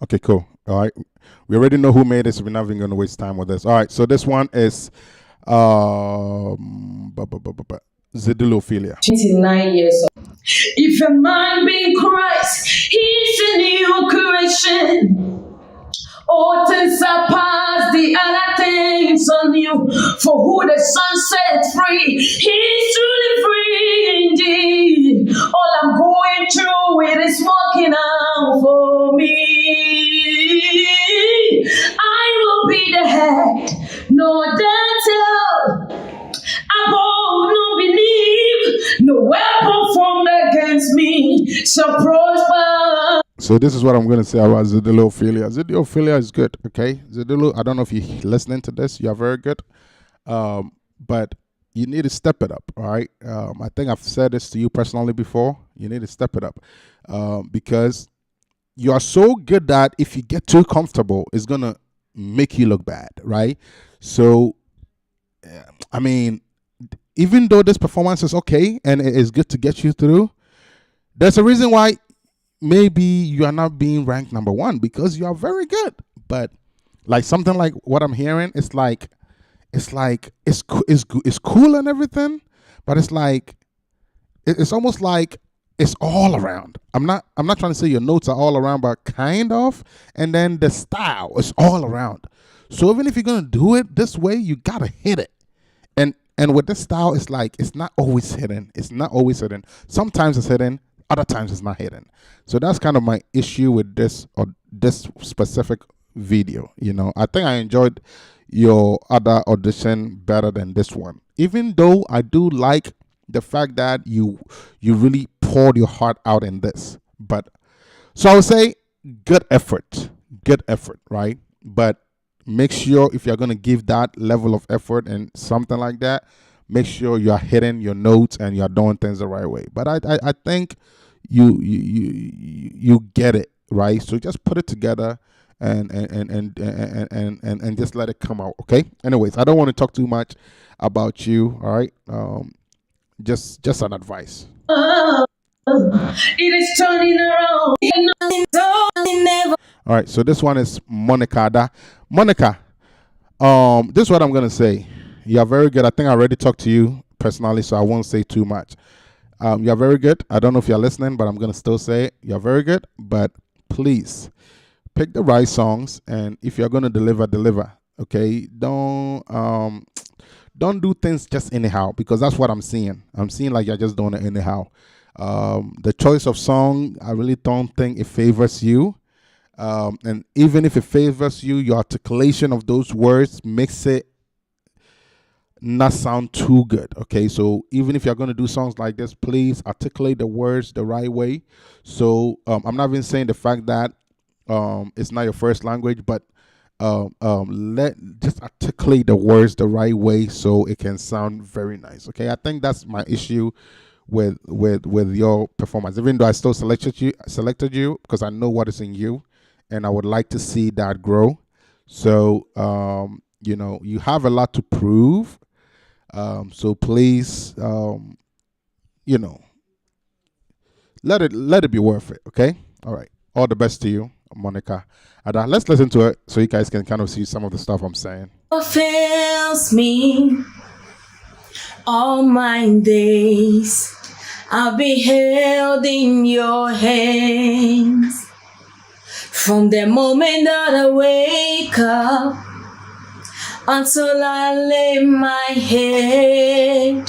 Okay, cool. All right. We already know who made this. We're not even going to waste time with this. All right. So this one is Zidilophilia. 29 years old. If a man be in Christ, he's a new creation. All things are past, the other things are new. For who the Son set free, he's truly free indeed. All I'm going through, it is working out for me. I will be the head, no the tail. Above, no beneath, no weapon formed against me shall prosper. So this is what I'm going to say about Zidilophilia. Zidilophilia is good, okay? Zidilo, I don't know if you're listening to this. You're very good. But you need to step it up, all right? I think I've said this to you personally before. You need to step it up because you are so good that if you get too comfortable, it's going to make you look bad, right? So, I mean, even though this performance is okay and it is good to get you through, there's a reason why maybe you are not being ranked number one because you are very good. But like something like what I'm hearing, it's cool and everything, but it's almost like it's all around. I'm not trying to say your notes are all around, but kind of. And then the style is all around. So even if you're gonna do it this way, you gotta hit it. And with this style, it's not always hidden. It's not always hidden. Sometimes it's hidden, other times it's not hidden. So that's kind of my issue with this specific video. I think I enjoyed your other audition better than this one. Even though I do like the fact that you really poured your heart out in this. But so I would say good effort, right? But make sure if you're going to give that level of effort and something like that, make sure you are hitting your notes and you're doing things the right way. But I think you get it, right? So just put it together and just let it come out, okay? Anyways, I don't want to talk too much about you, all right? Just an advice. It is turning around. All right, so this one is Monica. Monica, this is what I'm gonna say. You are very good. I think I already talked to you personally, so I won't say too much. You're very good. I don't know if you're listening, but I'm gonna still say it. You're very good, but please pick the right songs, and if you're gonna deliver. Okay, don't do things just anyhow, because that's what I'm seeing. I'm seeing like you're just doing it anyhow. The choice of song, I really don't think it favors you. And even if it favors you, your articulation of those words makes it not sound too good. Okay, so even if you're going to do songs like this, please articulate the words the right way. So I'm not even saying the fact that it's not your first language, but just articulate the words the right way so it can sound very nice. Okay, I think that's my issue with your performance. Even though I still selected you because I know what is in you, and I would like to see that grow. So you have a lot to prove. So please, let it be worth it. Okay. All right. All the best to you, Monica. And let's listen to it so you guys can kind of see some of the stuff I'm saying. Fills me all my days. I'll be held in your hands from the moment that I wake up until I lay my head.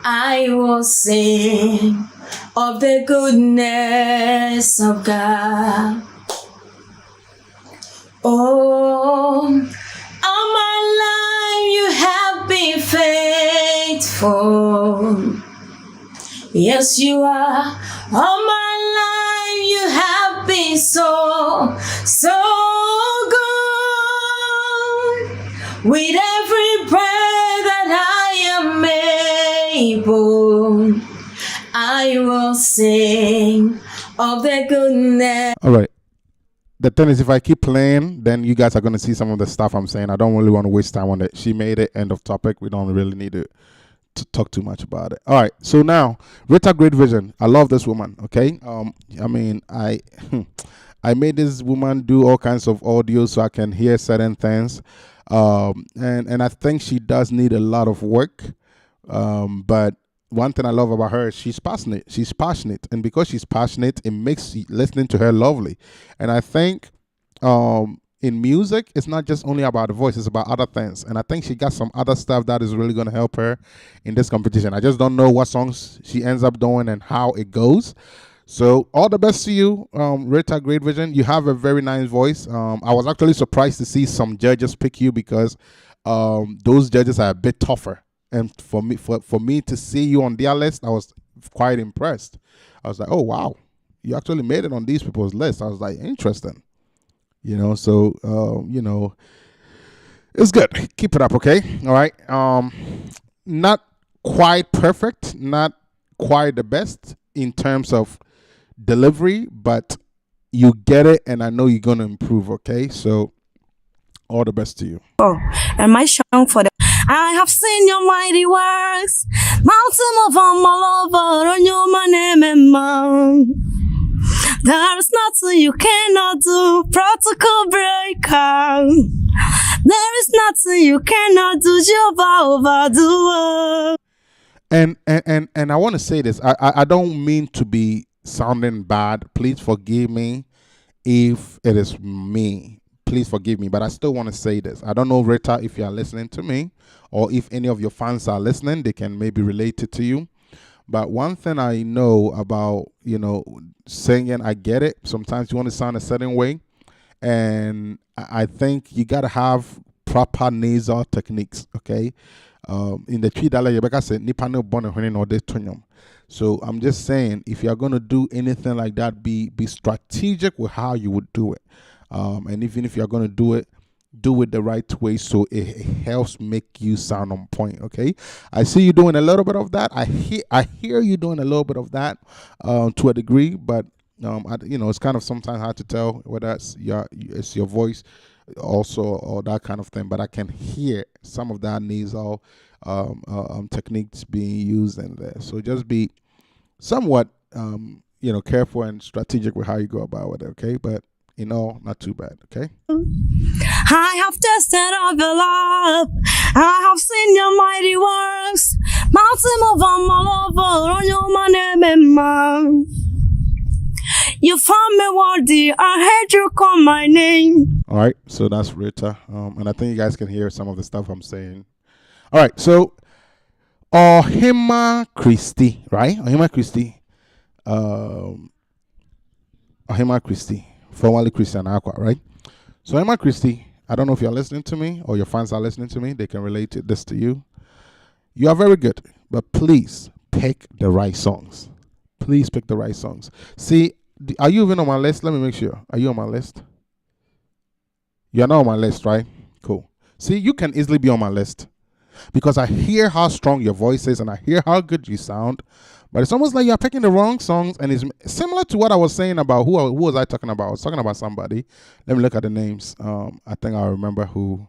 I will sing of the goodness of God. Oh, all my life you have been faithful. Yes, you are. All my life you have been so good. With every breath that I am able, I will sing of the goodness. All right. The thing is, if I keep playing, then you guys are going to see some of the stuff I'm saying. I don't really want to waste time on it. She made it. End of topic. We don't really need to talk too much about it. All right. So now, Rita Great Vision. I love this woman. Okay. I mean, I I made this woman do all kinds of audio so I can hear certain things. And I think she does need a lot of work. But one thing I love about her is she's passionate. She's passionate, and because she's passionate, it makes listening to her lovely. And I think in music, it's not just only about the voice; it's about other things. And I think she got some other stuff that is really going to help her in this competition. I just don't know what songs she ends up doing and how it goes. So all the best to you, Rita Great Vision. You have a very nice voice. I was actually surprised to see some judges pick you because those judges are a bit tougher. And for me to see you on their list, I was quite impressed. I was like, oh, wow, you actually made it on these people's list. I was like, interesting. So, it's good. Keep it up, okay? All right. Not quite perfect, not quite the best in terms of delivery, but you get it, and I know you're going to improve, okay? So, all the best to you. And my song for the I have seen your mighty works, mountain of my lover, on your name and man. There is nothing you cannot do, protocol breaker. There is nothing you cannot do, Jehovah overdo. And I want to say this. I don't mean to be sounding bad. Please forgive me if it is me. Please forgive me, but I still want to say this. I don't know, Rita, if you are listening to me or if any of your fans are listening, they can maybe relate it to you. But one thing I know about, singing, I get it. Sometimes you want to sound a certain way. And I think you got to have proper nasal techniques, okay? In the tree, Rebecca said, so I'm just saying, if you're going to do anything like that, be strategic with how you would do it. And even if you're going to do it the right way so it helps make you sound on point, okay? I see you doing a little bit of that. I hear you doing a little bit of that to a degree, but it's kind of sometimes hard to tell whether it's your voice also or that kind of thing, but I can hear some of that nasal techniques being used in there. So just be somewhat careful and strategic with how you go about it, okay? But not too bad, okay? I have tested of your love. I have seen your mighty works. Mountain of my lover, on your name and man. You found me worthy. I heard you call my name. All right, so that's Rita. And I think you guys can hear some of the stuff I'm saying. All right, so Ohima Christie, right? Ohima Christie. Formerly Christian Aqua, right? So Emma Christie, I don't know if you're listening to me or your fans are listening to me. They can relate this to you. You are very good, but please pick the right songs. Please pick the right songs. See, are you even on my list? Let me make sure. Are you on my list? You're not on my list, right? Cool. See, you can easily be on my list because I hear how strong your voice is and I hear how good you sound, But it's almost like you're picking the wrong songs, and it's similar to what I was saying about who was I talking about? I was talking about somebody. Let me look at the names. I think I remember who.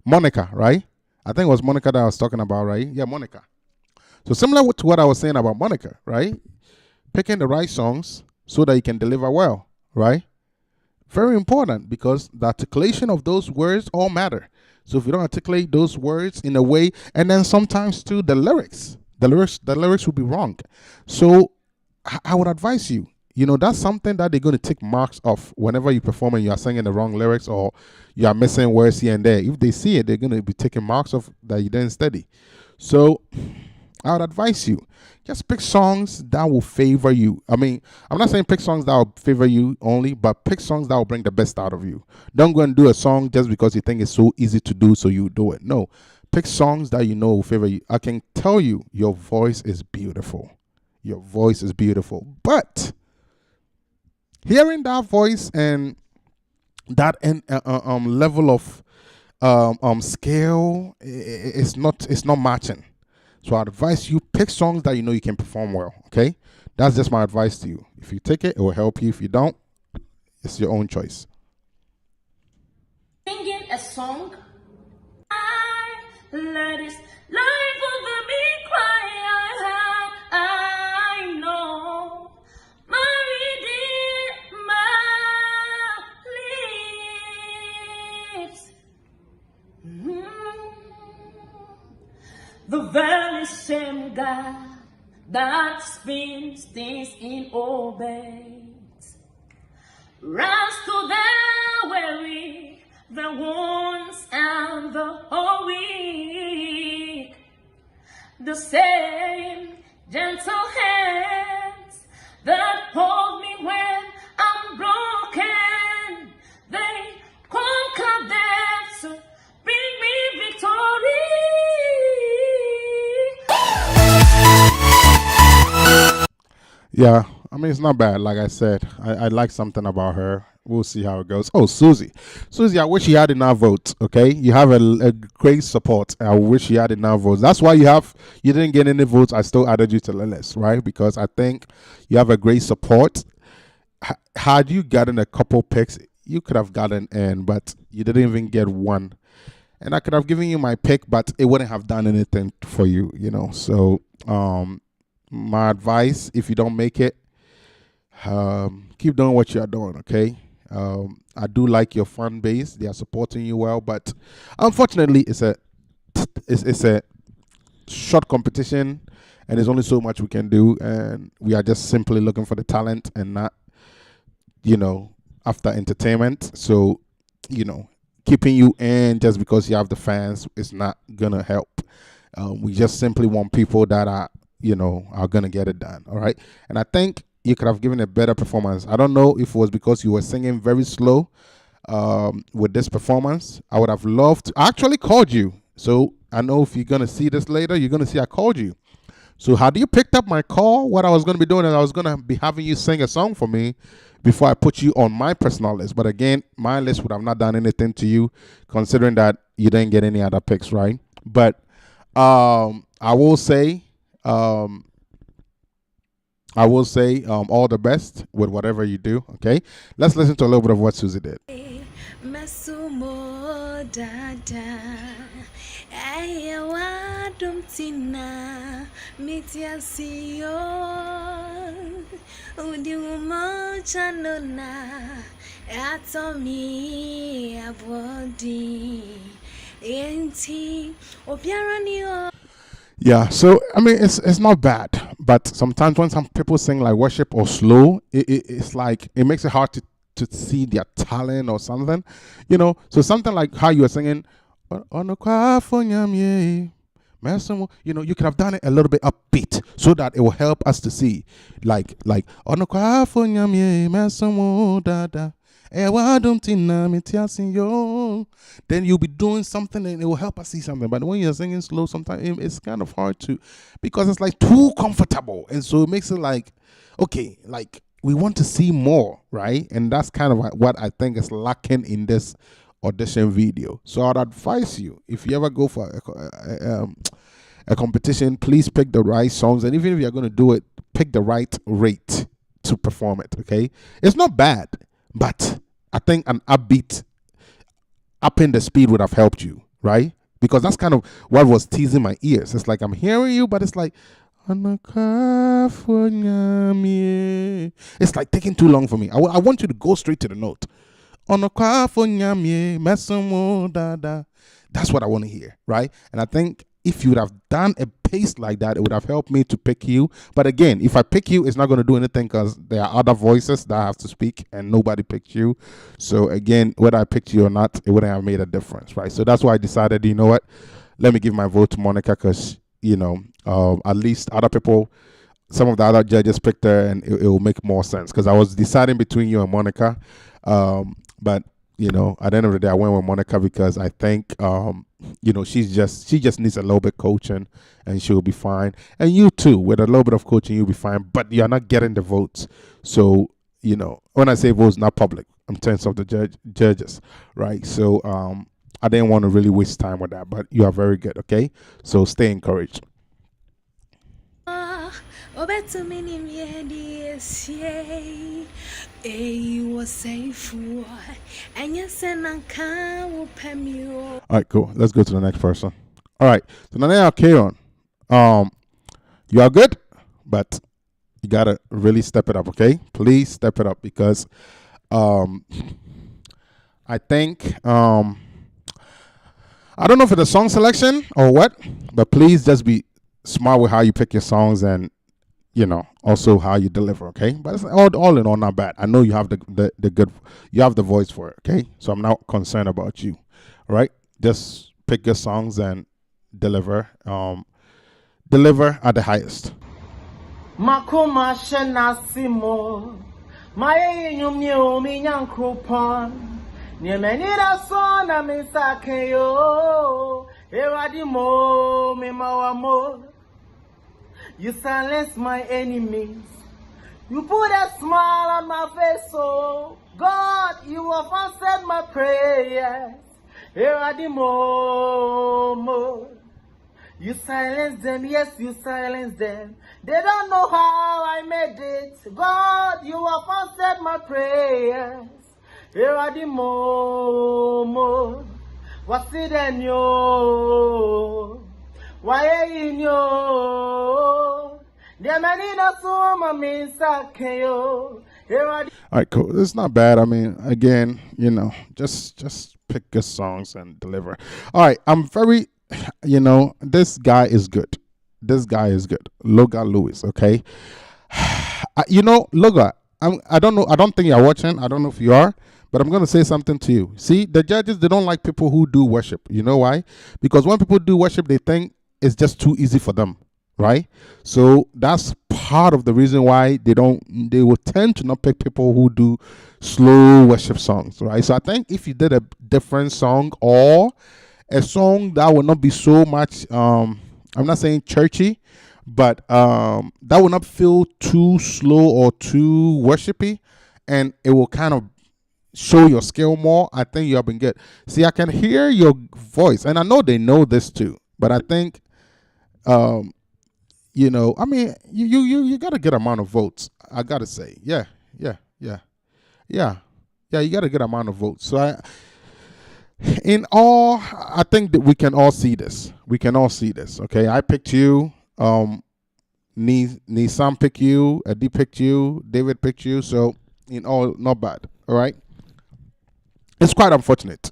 Monica, right? I think it was Monica that I was talking about, right? Yeah, Monica. So similar to what I was saying about Monica, right? Picking the right songs so that you can deliver well, right? Very important, because the articulation of those words all matter. So if you don't articulate those words in a way, and then sometimes too the lyrics will be wrong. So I would advise you, that's something that they're going to take marks off whenever you perform and you are singing the wrong lyrics or you are missing words here and there. If they see it, they're going to be taking marks off that you didn't study. So I would advise you, just pick songs that will favor you. I mean, I'm not saying pick songs that will favor you only, but pick songs that will bring the best out of you. Don't go and do a song just because you think it's so easy to do, so you do it. No, pick songs that you know will favor you. I can tell you, your voice is beautiful. Your voice is beautiful. But hearing that voice and that level of scale, it's not matching. So I advise you, pick songs that you know you can perform well, okay? That's just my advice to you. If you take it, it will help you. If you don't, it's your own choice. Singing a song. I let his life over me cry. I know my Redeemer lives. The very same God that spins things in orbit runs to the weary, the ones and the whole weak. The same gentle hands that hold me when I'm broken, they conquer death, so bring me victory. Yeah, I mean, it's not bad. Like I said, I like something about her. We'll see how it goes. Oh, Susie, I wish you had enough votes. Okay, you have a great support. I wish you had enough votes. That's why you didn't get any votes. I still added you to the list, right? Because I think you have a great support. Had you gotten a couple picks, you could have gotten in, but you didn't even get one. And I could have given you my pick, but it wouldn't have done anything for you, So, my advice, if you don't make it, keep doing what you are doing, okay? I do like your fan base. They are supporting you well, but unfortunately, it's a short competition, and there's only so much we can do, and we are just simply looking for the talent and not, after entertainment. So, keeping you in just because you have the fans is not gonna help. We just simply want people that are gonna get it done. All right. And I think you could have given a better performance. I don't know if it was because you were singing very slow with this performance. I would have loved to. I actually called you. So I know if you're gonna see this later, you're gonna see I called you. So had you picked up my call, what I was gonna be doing is I was gonna be having you sing a song for me before I put you on my personal list. But again, my list would have not done anything to you, considering that you didn't get any other picks, right? But I will say all the best with whatever you do. Okay, let's listen to a little bit of what Susie did. Masumo dada ayawa dumtina mitiasio udiumo chanona atomi abodi enti obiaranio. Yeah, so I mean, it's not bad, but sometimes when some people sing like worship or slow, it's like it makes it hard to see their talent or something, So something like how you were singing, you could have done it a little bit upbeat so that it will help us to see, like then you'll be doing something and it will help us see something. But when you're singing slow, sometimes it's kind of hard to, because it's like too comfortable, and so it makes it like, okay, like we want to see more, right? And that's kind of what I think is lacking in this audition video. So I'd advise you, if you ever go for a competition, please pick the right songs. And even if you're going to do it, pick the right rate to perform it, okay? It's not bad, but I think an upbeat, upping the speed would have helped you, right? Because that's kind of what was teasing my ears. It's like I'm hearing you, but it's like, it's like taking too long for me. I want you to go straight to the note. That's what I want to hear, right? And I think if you would have done a pace like that, it would have helped me to pick you. But again, if I pick you, it's not going to do anything because there are other voices that have to speak and nobody picked you. So again, whether I picked you or not, it wouldn't have made a difference, right? So that's why I decided, you know what? Let me give my vote to Monica because, at least other people, some of the other judges picked her and it will make more sense because I was deciding between you and Monica. But at the end of the day, I went with Monica because I think, she just needs a little bit coaching and she'll be fine. And you too, with a little bit of coaching, you'll be fine. But you're not getting the votes. So, when I say votes, not public, in terms of the judges, right? So, I didn't want to really waste time with that. But you are very good, okay? So stay encouraged. All right, cool. Let's go to the next person. All right. So now, Karen, you are good, but you gotta really step it up, okay? Please step it up because I think I don't know if it's a song selection or what, but please just be smart with how you pick your songs and also how you deliver, okay? But it's all in all not bad. I know you have the good, you have the voice for it, okay? So I'm not concerned about you, all right? Just pick your songs and deliver at the highest. Makoma shena simo Maye nyumnyo minyankropon Niemenira sona misakeyo Ewadimo mimawamo You silence my enemies. You put a smile on my face, oh God, you have answered my prayers. Here are the more. You silence them, yes, you silence them. They don't know how I made it. God, you have answered my prayers. Here are the more. What's it in you? Why in you? All right, cool. It's not bad. I mean, again, just pick good songs and deliver. All right, I'm very, this guy is good. This guy is good. Loga Lewis, okay? Loga, I don't know. I don't think you're watching. I don't know if you are. But I'm going to say something to you. See, the judges, they don't like people who do worship. You know why? Because when people do worship, they think it's just too easy for them, right? So that's part of the reason why they will tend to not pick people who do slow worship songs, right? So I think if you did a different song or a song that will not be so much, I'm not saying churchy, but that will not feel too slow or too worshipy, and it will kind of show your skill more, I think you have been good. See, I can hear your voice, and I know they know this too, but I think, I mean, you got a good amount of votes. I got to say, yeah, you got a good amount of votes. So I think that we can all see this. Okay, I picked you. Nisam picked you. Adi picked you. David picked you. So in all, not bad. All right. It's quite unfortunate.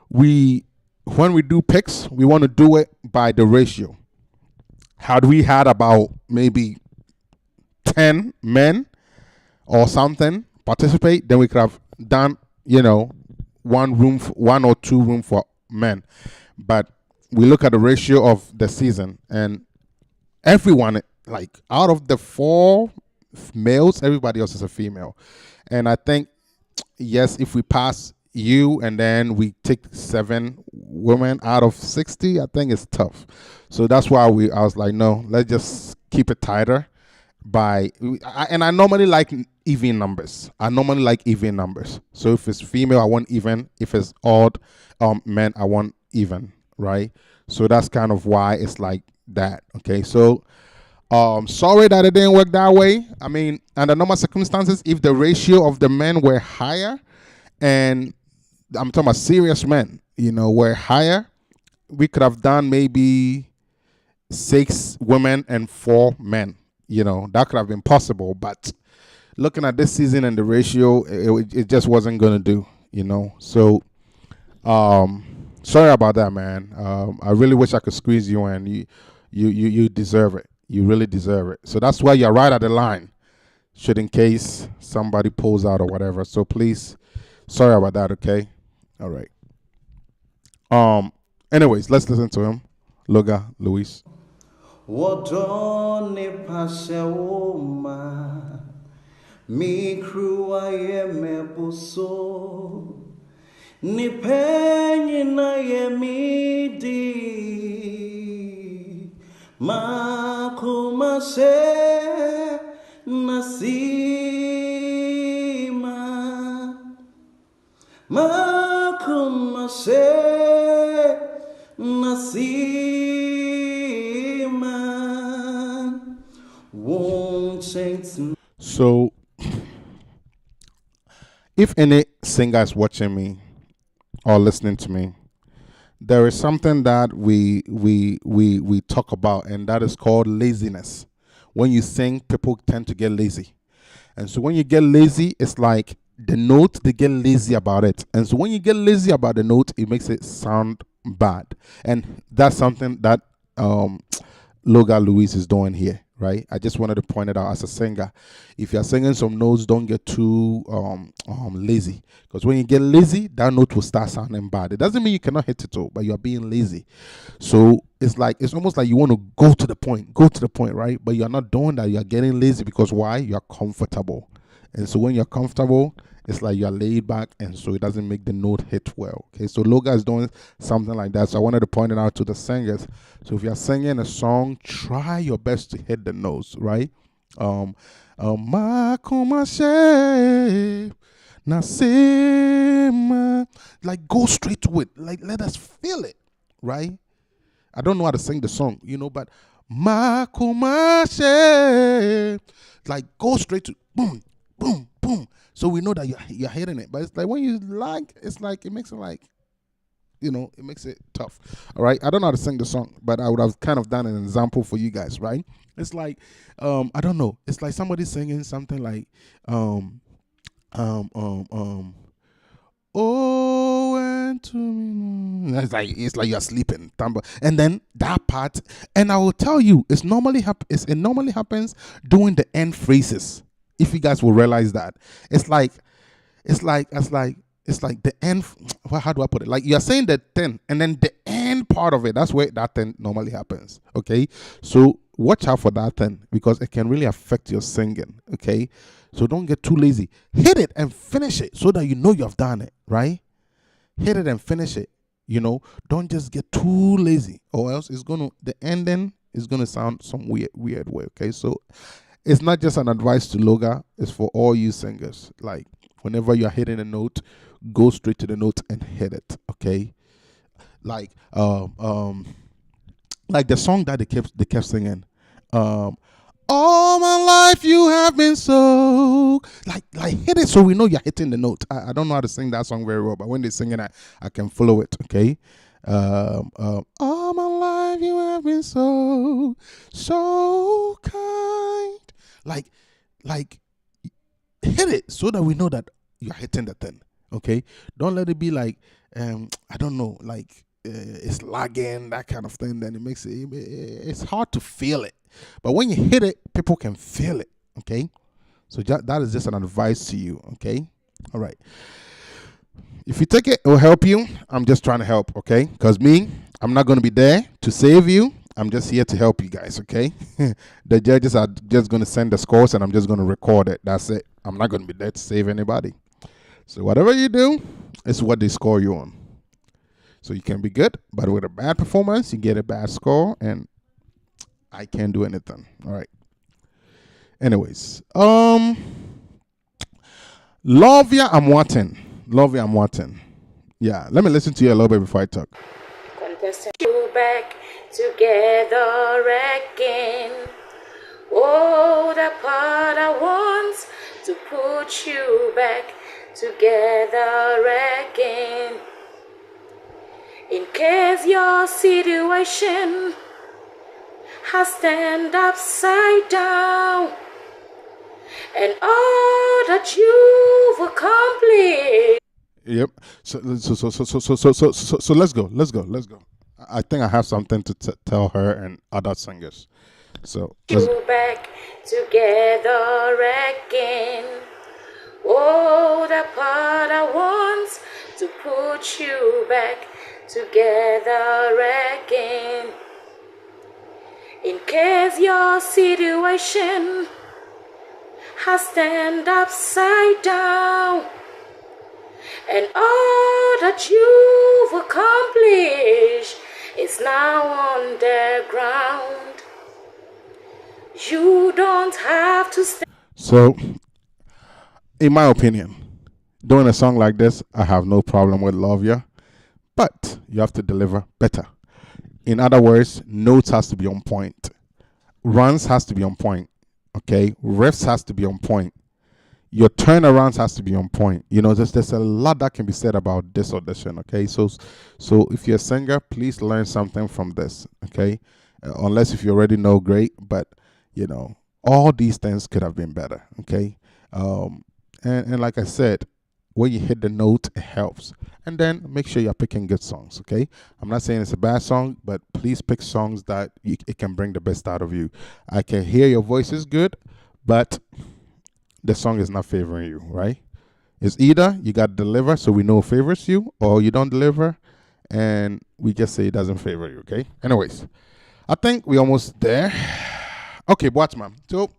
When we do picks, we want to do it by the ratio. Had we had about maybe 10 men or something participate, then we could have done, one or two room for men. But we look at the ratio of the season, and everyone, like out of the 4 males, everybody else is a female. And I think, yes, if we pass you and then we take 7 women out of 60, I think it's tough. So that's why I was like, no, let's just keep it tighter. And I normally like even numbers. So if it's female, I want even. If it's odd men, I want even, right? So that's kind of why it's like that. Okay, so sorry that it didn't work that way. I mean, under normal circumstances, if the ratio of the men were higher, and I'm talking about serious men, were higher, we could have done maybe 6 women and 4 men. That could have been possible. But looking at this season and the ratio, it just wasn't going to do. So sorry about that, man. I really wish I could squeeze you in. You deserve it. You really deserve it. So that's why you're right at the line, should in case somebody pulls out or whatever. So please, sorry about that. Okay. All right. Anyways, let's listen to him. Loga Luis. Wodone pasheoma mi kruwa ye mebuso ni penyi na ye midi makumase nasima makumase nasima won't change. So, if any singer is watching me or listening to me, there is something that we talk about, and that is called laziness. When you sing, people tend to get lazy, and so when you get lazy, it's like the note, they get lazy about it, and so when you get lazy about the note, it makes it sound bad, and that's something that Loga Luis is doing here, right? I just wanted to point it out as a singer. If you're singing some notes, don't get too lazy, because when you get lazy, that note will start sounding bad. It doesn't mean you cannot hit it all, but you're being lazy. So it's almost like you want to go to the point, right? But you're not doing that. You're getting lazy because why? You're comfortable. And so when you're comfortable, it's like you're laid back, and so it doesn't make the note hit well. Okay, so Loga is doing something like that. So I wanted to point it out to the singers. So if you're singing a song, try your best to hit the notes, right? Like go straight to it. Like let us feel it, right? I don't know how to sing the song, but like go straight to boom, boom, boom. So we know that you're hitting it, but it's like when you it's like it makes it like, it makes it tough. All right, I don't know how to sing the song, but I would have kind of done an example for you guys, right? It's like, I don't know. It's like somebody singing something like, oh, and to me, it's like you're sleeping, and then that part, and I will tell you, it normally happens during the end phrases. If you guys will realize that, it's like the end. Well, how do I put it? Like you're saying the 10, and then the end part of it. That's where that 10 normally happens. Okay, so watch out for that 10 because it can really affect your singing. Okay, so don't get too lazy. Hit it and finish it so that you know you have done it. Right? Hit it and finish it. Don't just get too lazy, or else the ending is gonna sound some weird way. Okay, so. It's not just an advice to Loga, it's for all you singers. Like, whenever you're hitting a note, go straight to the note and hit it, okay? Like the song that they kept singing. All my life you have been so... Like hit it so we know you're hitting the note. I don't know how to sing that song very well, but when they sing it, I can follow it, okay? All my life you have been so kind. Like hit it so that we know that you're hitting the 10. Okay, don't let it be like I don't know, like it's lagging, that kind of thing. Then it makes it's hard to feel it. But when you hit it, people can feel it. Okay, so that is just an advice to you. Okay, all right. If you take it, it will help you. I'm just trying to help. Okay, because I'm not going to be there to save you. I'm just here to help you guys, okay? The judges are just going to send the scores, and I'm just going to record it. That's it. I'm not going to be there to save anybody. So whatever you do, it's what they score you on. So you can be good, but with a bad performance, you get a bad score, and I can't do anything. All right. Anyways, Love Ya I'm Wanting. Yeah, let me listen to you a little bit before I talk. Contestant, you back. together again. Oh, the part I want to put you back together again. In case your situation has turned upside down and all that you've accomplished. Yep. So let's go. I think I have something to tell her and other singers. So let's You back together again. Oh, the part I want to put you back together again. In case your situation has turned upside down and all that you've accomplished is now on the ground. You don't have to stay. So, in my opinion, doing a song like this, I have no problem with Love Ya, but you have to deliver better. In other words, notes has to be on point, runs has to be on point, okay, riffs has to be on point, your turnarounds has to be on point. You know, there's a lot that can be said about this audition, okay? So if you're a singer, please learn something from this, okay? Unless if you already know, great, but you know, all these things could have been better, okay? And like I said, when you hit the note, it helps. And then make sure you're picking good songs, okay? I'm not saying it's a bad song, but please pick songs that it can bring the best out of you. I can hear your voice is good, but the song is not favoring you, right? It's either you got to deliver so we know it favors you, or you don't deliver and we just say it doesn't favor you, okay? Anyways, I think we're almost there. Okay, Boatsma. So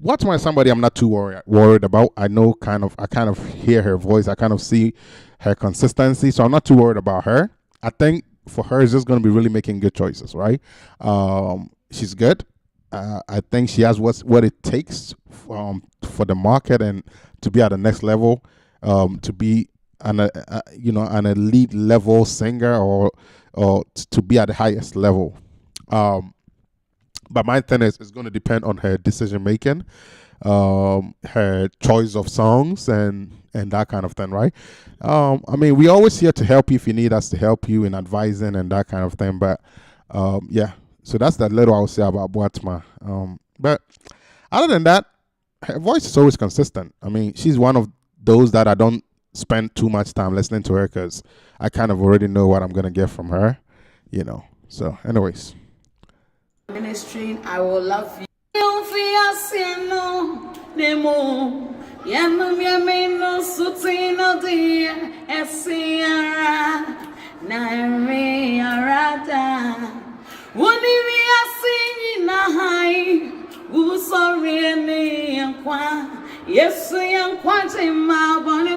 Boatsma is somebody I'm not too worried about. I know I kind of hear her voice. I kind of see her consistency, so I'm not too worried about her. I think for her, it's just going to be really making good choices, right? She's good. I think she has what it takes for the market and to be at the next level, to be an elite level singer or to be at the highest level. But my thing is, it's going to depend on her decision making, her choice of songs, and that kind of thing, right? I mean, we always here to help you if you need us to help you in advising and that kind of thing. But yeah, so that's that little I'll say about Boatsma. But other than that, her voice is always consistent. I mean, she's one of those that I don't spend too much time listening to her because I kind of already know what I'm going to get from her, you know. So anyways. Ministry, I will love you.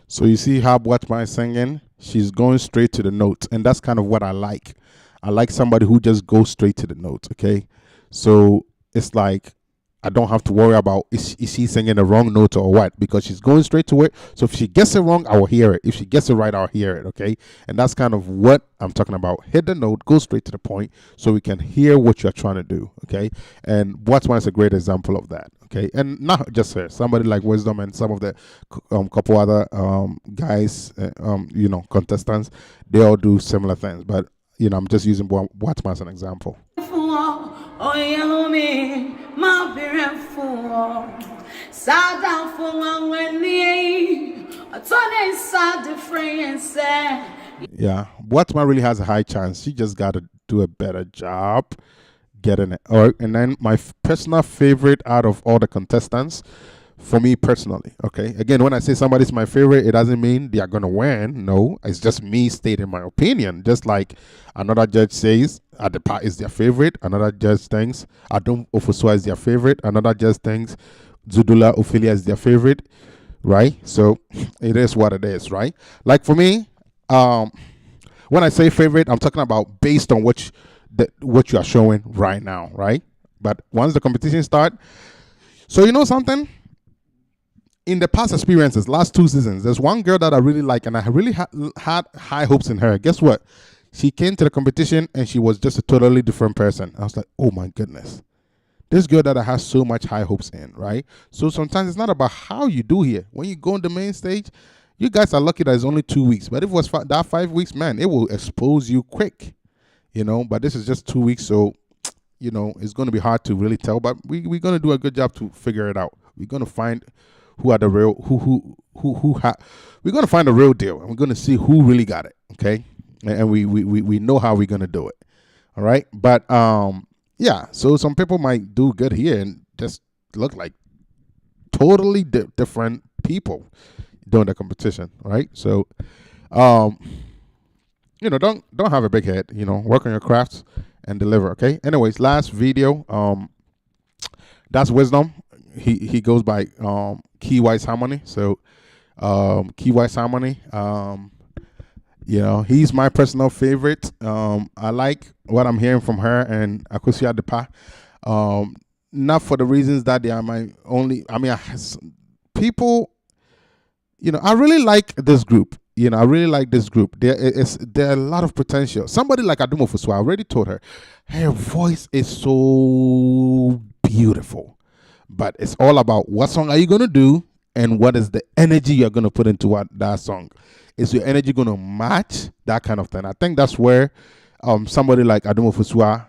So you see how Boatsma is singing? She's going straight to the notes, and that's kind of what I like. I like somebody who just goes straight to the notes, okay? So it's like I don't have to worry about is she singing the wrong note or what, because she's going straight to it. So if she gets it wrong, I will hear it. If she gets it right, I'll hear it, okay? And that's kind of what I'm talking about. Hit the note, go straight to the point so we can hear what you're trying to do, okay? And Boatsma is a great example of that, okay? And not just her, somebody like Wisdom and some of the couple other guys, contestants, they all do similar things. But, you know, I'm just using Boatsma as an example. Yeah, Boatsma really has a high chance. She just got to do a better job getting it. All right, and then my personal favorite out of all the contestants, for me personally, okay? Again, when I say somebody's my favorite, it doesn't mean they are going to win. No, it's just me stating my opinion. Just like another judge says Adepa is their favorite, another judge thinks Adum Ofusua is their favorite, another judge thinks Zudula Ophelia is their favorite, right? So it is what it is, right? Like for me, when I say favorite, I'm talking about based on what you are showing right now, right? But once the competition start, so you know something? In the past experiences, last 2 seasons, there's one girl that I really like, and I really had high hopes in her. Guess what? She came to the competition and she was just a totally different person. I was like, oh my goodness. This girl that I have so much high hopes in, right? So sometimes it's not about how you do here. When you go on the main stage, you guys are lucky that it's only 2 weeks. But if it was that 5 weeks, man, it will expose you quick, you know. But this is just 2 weeks, so, you know, it's going to be hard to really tell. But we're going to do a good job to figure it out. We're going to find who are the real, we're going to find the real deal. And we're going to see who really got it, okay? And we know how we're going to do it, all right? But, yeah, so some people might do good here and just look like totally different people during the competition, right? So, you know, don't have a big head. You know, work on your crafts and deliver. Okay. Anyways, last video. That's Wisdom. He goes by Key Wise Harmony. So, Key Wise Harmony. You know, he's my personal favorite. I like what I'm hearing from her and Akusia Depa. Not for the reasons that they are my only. I mean, people. You know, I really like this group. You know, I really like this group. There are a lot of potential. Somebody like Adumo Fusua, I already told her, her voice is so beautiful. But it's all about what song are you going to do and what is the energy you're going to put into that song. Is your energy going to match? That kind of thing. I think that's where somebody like Adumo Fusua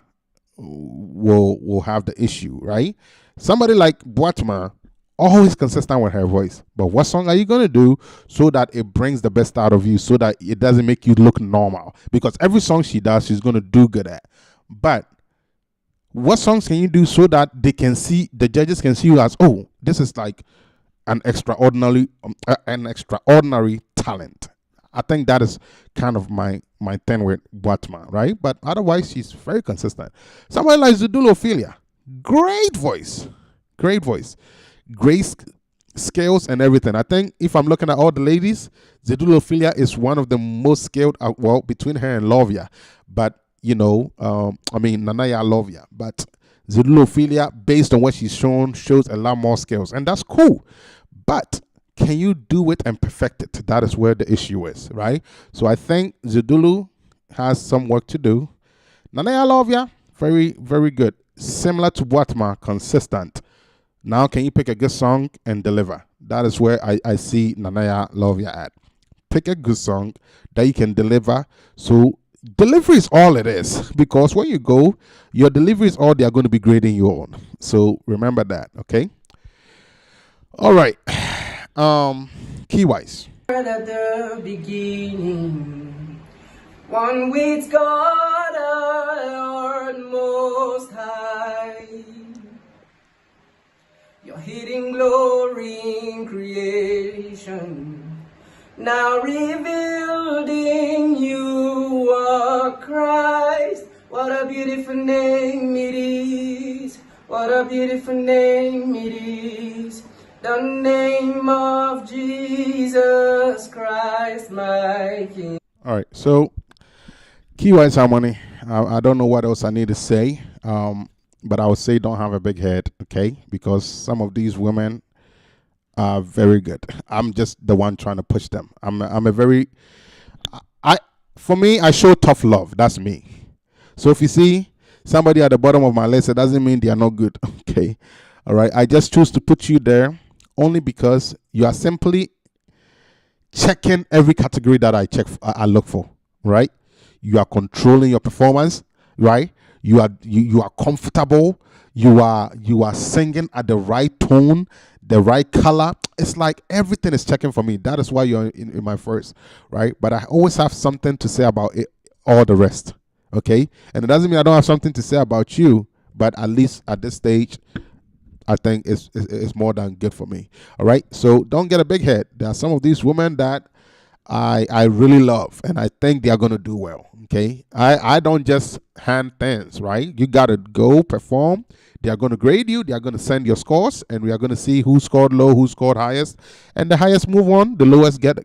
will have the issue, right? Somebody like Boatma, always consistent with her voice. But what song are you going to do so that it brings the best out of you, so that it doesn't make you look normal? Because every song she does, she's going to do good at. But what songs can you do so that they can see, the judges can see you as, oh, this is like an extraordinary talent. I think that is kind of my thing with Boatma, right? But otherwise, she's very consistent. Somebody like Zudulu Ophelia, great voice, great scales and everything. I think if I'm looking at all the ladies, Zedulu Ophelia is one of the most skilled, well, between her and Lovia. But, you know, Nanaya Lovia. But Zedulu Ophelia, based on what she's shown, shows a lot more skills. And that's cool. But can you do it and perfect it? That is where the issue is, right? So I think Zedulu has some work to do. Nanaya Lovia, very, very good. Similar to Boatma, consistent. Now, can you pick a good song and deliver? That is where I see Nanaya Lovia at. Pick a good song that you can deliver. So delivery is all it is. Because when you go, your delivery is all they are going to be grading you on. So remember that, okay? All right. Key-wise. At the beginning, one with God, our Lord Most High. Your hidden glory in creation, now revealed in you are Christ. What a beautiful name it is. What a beautiful name it is. The name of Jesus Christ, my King. All right, so Key Wise Harmony. I don't know what else I need to say. But I would say don't have a big head, okay? Because some of these women are very good. I'm just the one trying to push them. For me, I show tough love. That's me. So if you see somebody at the bottom of my list, it doesn't mean they are not good, okay? All right, I just choose to put you there only because you are simply checking every category that I look for, right? You are controlling your performance, right? You are comfortable. You are singing at the right tone, the right color. It's like everything is checking for me. That is why you're in my first, right? But I always have something to say about it, all the rest, okay? And it doesn't mean I don't have something to say about you, but at least at this stage, I think it's more than good for me. All right. So don't get a big head. There are some of these women that I really love, and I think they are going to do well. Okay. I don't just hand things, right? You got to go perform. They are going to grade you. They are going to send your scores, and we are going to see who scored low, who scored highest, and the highest move on, the lowest get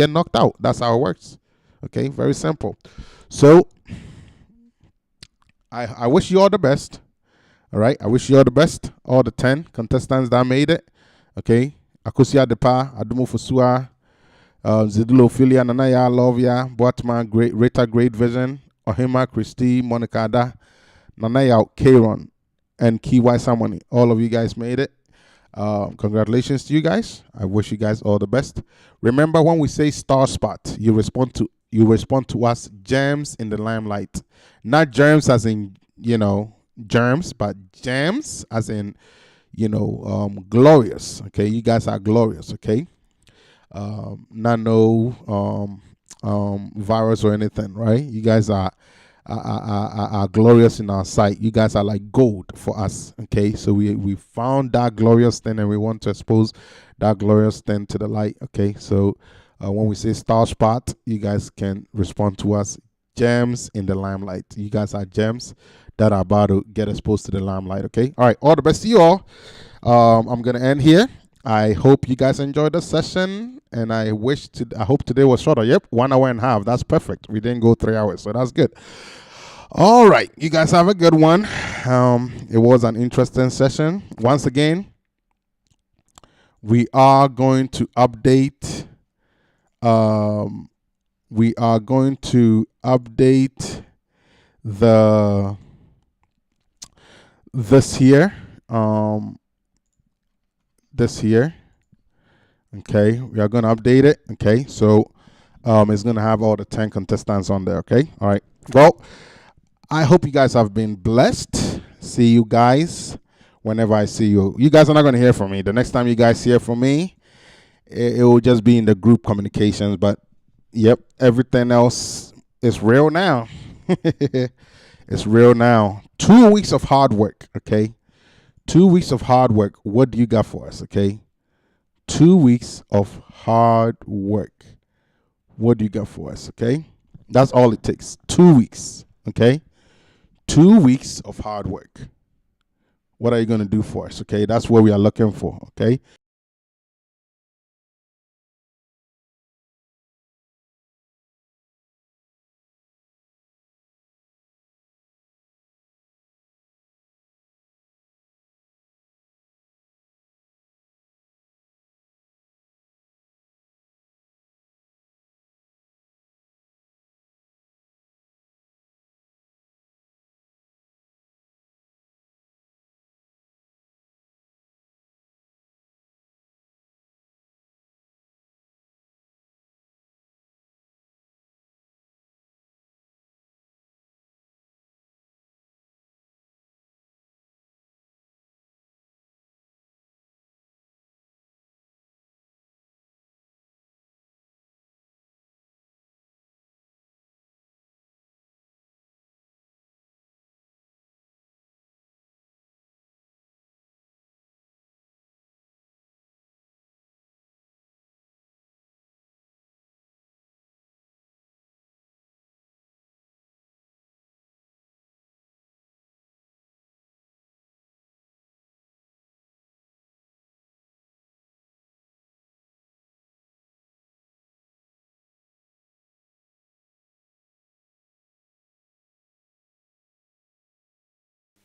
knocked out. That's how it works. Okay. Very simple. So I wish you all the best. All right. I wish you all the best. All the 10 contestants that made it. Okay. Akusia Depa, Adumo Fusua, Zidulo Philia, Nanaya, Lovia, Boatman, Great Rita, Great Vision, Ohima, Christy, Monica Da, Nanaya, Kieron, and Kiwai Samoni. All of you guys made it. Congratulations to you guys. I wish you guys all the best. Remember, when we say StarSpot, you respond to us gems in the limelight. Not germs as in, germs, but gems as in, glorious. Okay, you guys are glorious. Okay, not no virus or anything, right? You guys are glorious in our sight. You guys are like gold for us. Okay, so we found that glorious thing and we want to expose that glorious thing to the light. Okay, so when we say StarSpot, you guys can respond to us gems in the limelight. You guys are gems that are about to get exposed to the limelight. Okay, all right, all the best to you all. I'm gonna end here. I hope you guys enjoyed the session, and I hope today was shorter. Yep, 1 hour and a half. That's perfect. We didn't go 3 hours, so that's good. All right, you guys have a good one. It was an interesting session. Once again, we are going to update. We are going to update this year. This year. Okay, we are going to update it. Okay, so it's going to have all the 10 contestants on there. Okay, all right. Well, I hope you guys have been blessed. See you guys whenever I see you. You guys are not going to hear from me. The next time you guys hear from me, it will just be in the group communications. But, yep, everything else is real now. It's real now. 2 weeks of hard work, okay? 2 weeks of hard work. What do you got for us, okay? 2 weeks of hard work. What do you got for us, okay? That's all it takes. 2 weeks, okay? 2 weeks of hard work. What are you going to do for us, okay? That's what we are looking for, okay?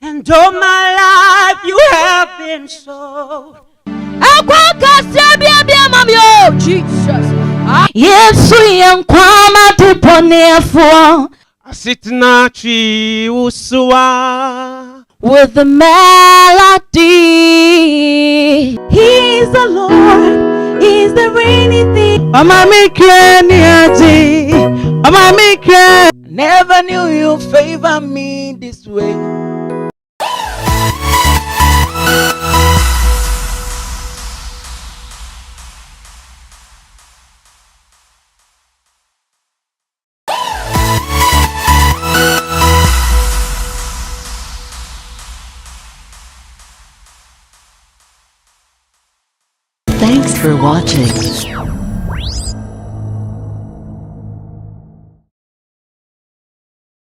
And all my life you have been so. Yes, we am kwama tiponefo Asitnachi usua with the melody. He's the Lord, he's the rainy thing. Never knew you favor me this way. Thanks for watching.